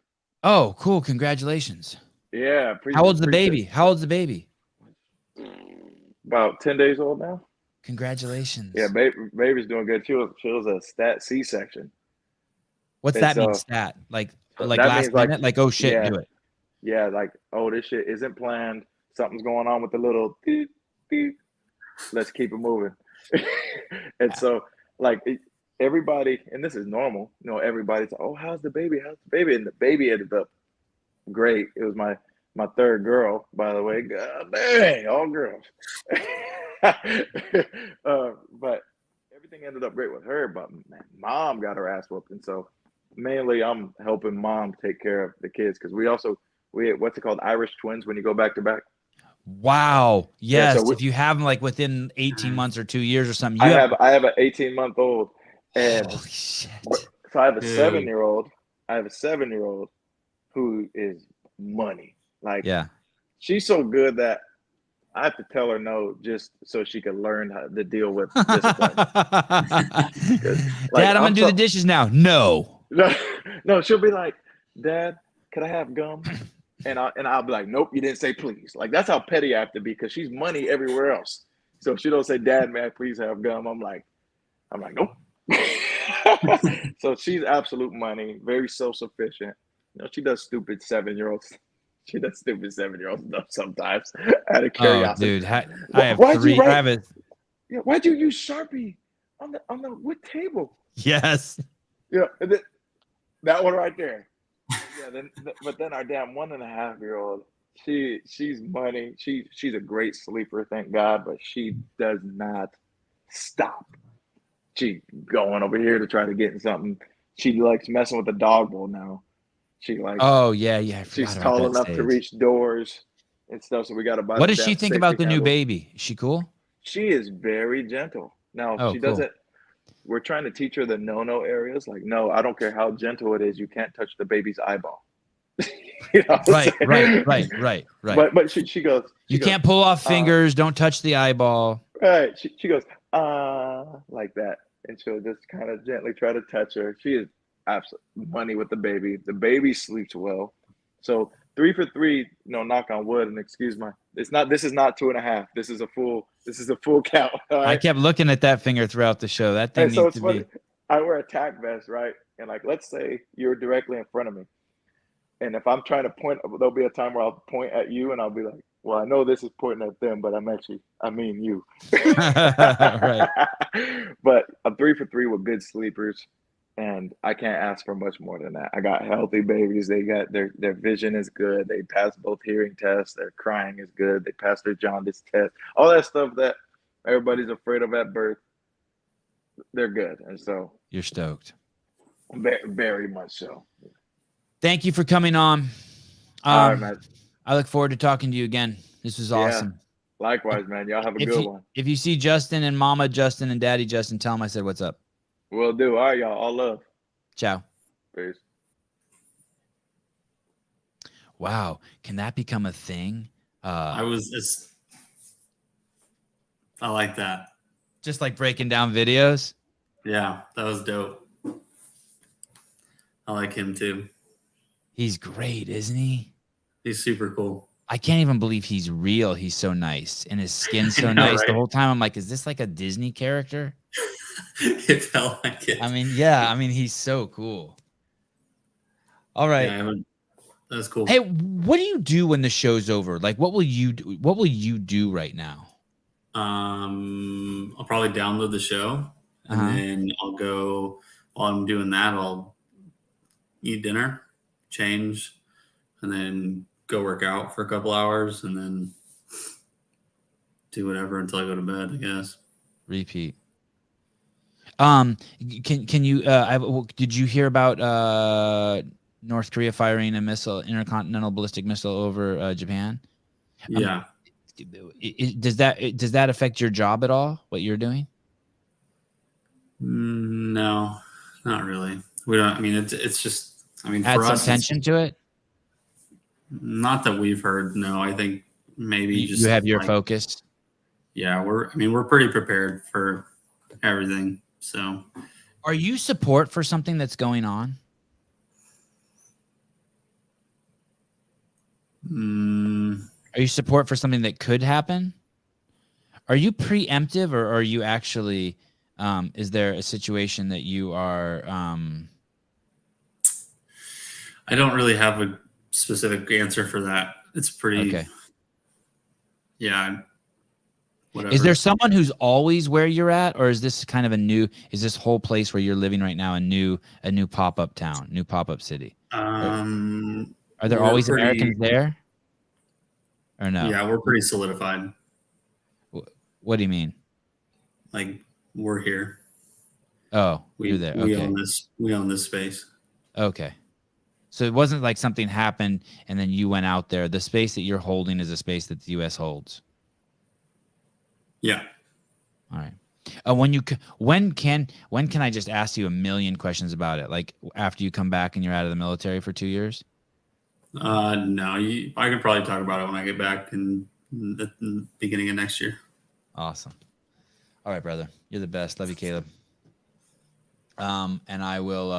Oh, cool! Congratulations. Yeah. How old's the baby? How old's the baby? About 10 days old now. Congratulations. Yeah, baby's doing good. She was a stat C-section. What's that mean? Stat like last minute? Like oh shit, do it. Yeah, like oh this shit isn't planned. Something's going on with the little beep, beep. Let's keep it moving. And so like everybody, and this is normal, everybody's oh how's the baby? And the baby ended up great. It was my third girl, by the way. God dang, all girls. But everything ended up great with her, but man, mom got her ass whooped. And so mainly I'm helping mom take care of the kids, because we what's it called, Irish twins, when you go back to back. Wow. Yes. Yeah, so if you have them like within 18 months or 2 years or something. I have an 18-month-old, and holy shit. So I have a 7-year-old. I have a 7-year-old who is money. Like she's so good that I have to tell her no just so she can learn how to deal with discipline. Dad, I'm gonna do the dishes now. No, she'll be like, Dad, could I have gum? And I'll be like, nope, you didn't say please. Like that's how petty I have to be, because she's money everywhere else. So if she don't say, Dad, man, please have gum, I'm like, nope. So she's absolute money, very self-sufficient. She does stupid 7-year-olds. She does stupid 7-year-old stuff sometimes out of curiosity. Oh, dude, I have three. Why'd you use Sharpie on the wood table? Yes. Yeah, that one right there. Yeah, but then our damn 1.5-year-old, she's money. She's a great sleeper, thank God, but she does not stop. She going over here to try to get in something. She likes messing with the dog bowl now. She like. Oh yeah. She's tall enough to reach doors and stuff. So we got to buy. What does she think about the new baby? Is she cool? She is very gentle. Now she doesn't. we're trying to teach her the no areas. Like, no, I don't care how gentle it is. You can't touch the baby's eyeball. You know what I'm saying? Right. But she goes, You can't pull off fingers. Don't touch the eyeball. right. She goes, like that. And she'll just kind of gently try to touch her. She is absolutely money with the baby. The baby sleeps well. So 3 for 3, knock on wood, and excuse my, this is not 2.5. This is a full count. All right? I kept looking at that finger throughout the show. That thing And so needs it's to funny. be. I wear a tack vest, right? And like, let's say you're directly in front of me. And if I'm trying to point, there'll be a time where I'll point at you and I'll be like, well, I know this is pointing at them, but I mean you. Right. But I'm 3 for 3 with good sleepers. And I can't ask for much more than that. I got healthy babies. They got their vision is good. They passed both hearing tests. Their crying is good. They passed their jaundice test. All that stuff that everybody's afraid of at birth, they're good. And so You're stoked. very, very much so. Thank you for coming on. All right, man. I look forward to talking to you again. This was awesome. Likewise, man. Y'all have a good one. If you see Justin and Mama Justin and Daddy Justin, tell them I said what's up. Will do. All right, y'all. All love. Ciao. Peace. Wow. Can that become a thing? I like that. Just like breaking down videos. Yeah, that was dope. I like him too. He's great, isn't he? He's super cool. I can't even believe he's real. He's so nice. And his skin's so I know, nice. right? The whole time I'm like, is this like a Disney character? It felt like it. I mean, he's so cool. All right. Yeah, that's cool. Hey, what do you do when the show's over? Like, what will you do? What will you do right now? I'll probably download the show and Uh-huh. then I'll go while I'm doing that. I'll eat dinner, change, and then go work out for a couple hours and then do whatever until I go to bed, I guess. Repeat. Can you did you hear about North Korea firing a missile, intercontinental ballistic missile over Japan? Yeah. Does that affect your job at all? What you're doing? No, not really. We don't. I mean, it's just. I mean, Add for some us, tension to it. not that we've heard. No, I think maybe You have your focus. Yeah, we're pretty prepared for everything. So, Are you support for something that's going on? Are you support for something that could happen? Are you preemptive, or are you actually? Is there a situation that you are? I don't really have a specific answer for that. It's pretty. Okay. Yeah. Whatever. Is there someone who's always where you're at, or is this kind of is this whole place where you're living right now a new pop-up town, new pop-up city? Are there always Americans there? Or no? Yeah, we're pretty solidified. What do you mean? Like, we're here. Oh, you're there. We Okay. own this space. Okay. So it wasn't like something happened and then you went out there. The space that you're holding is a space that the U.S. holds. Yeah. All right. When can I just ask you a million questions about it? Like after you come back and you're out of the military for 2 years? No, I could probably talk about it when I get back in the beginning of next year. Awesome. All right, brother. You're the best. Love you, Caleb. And I will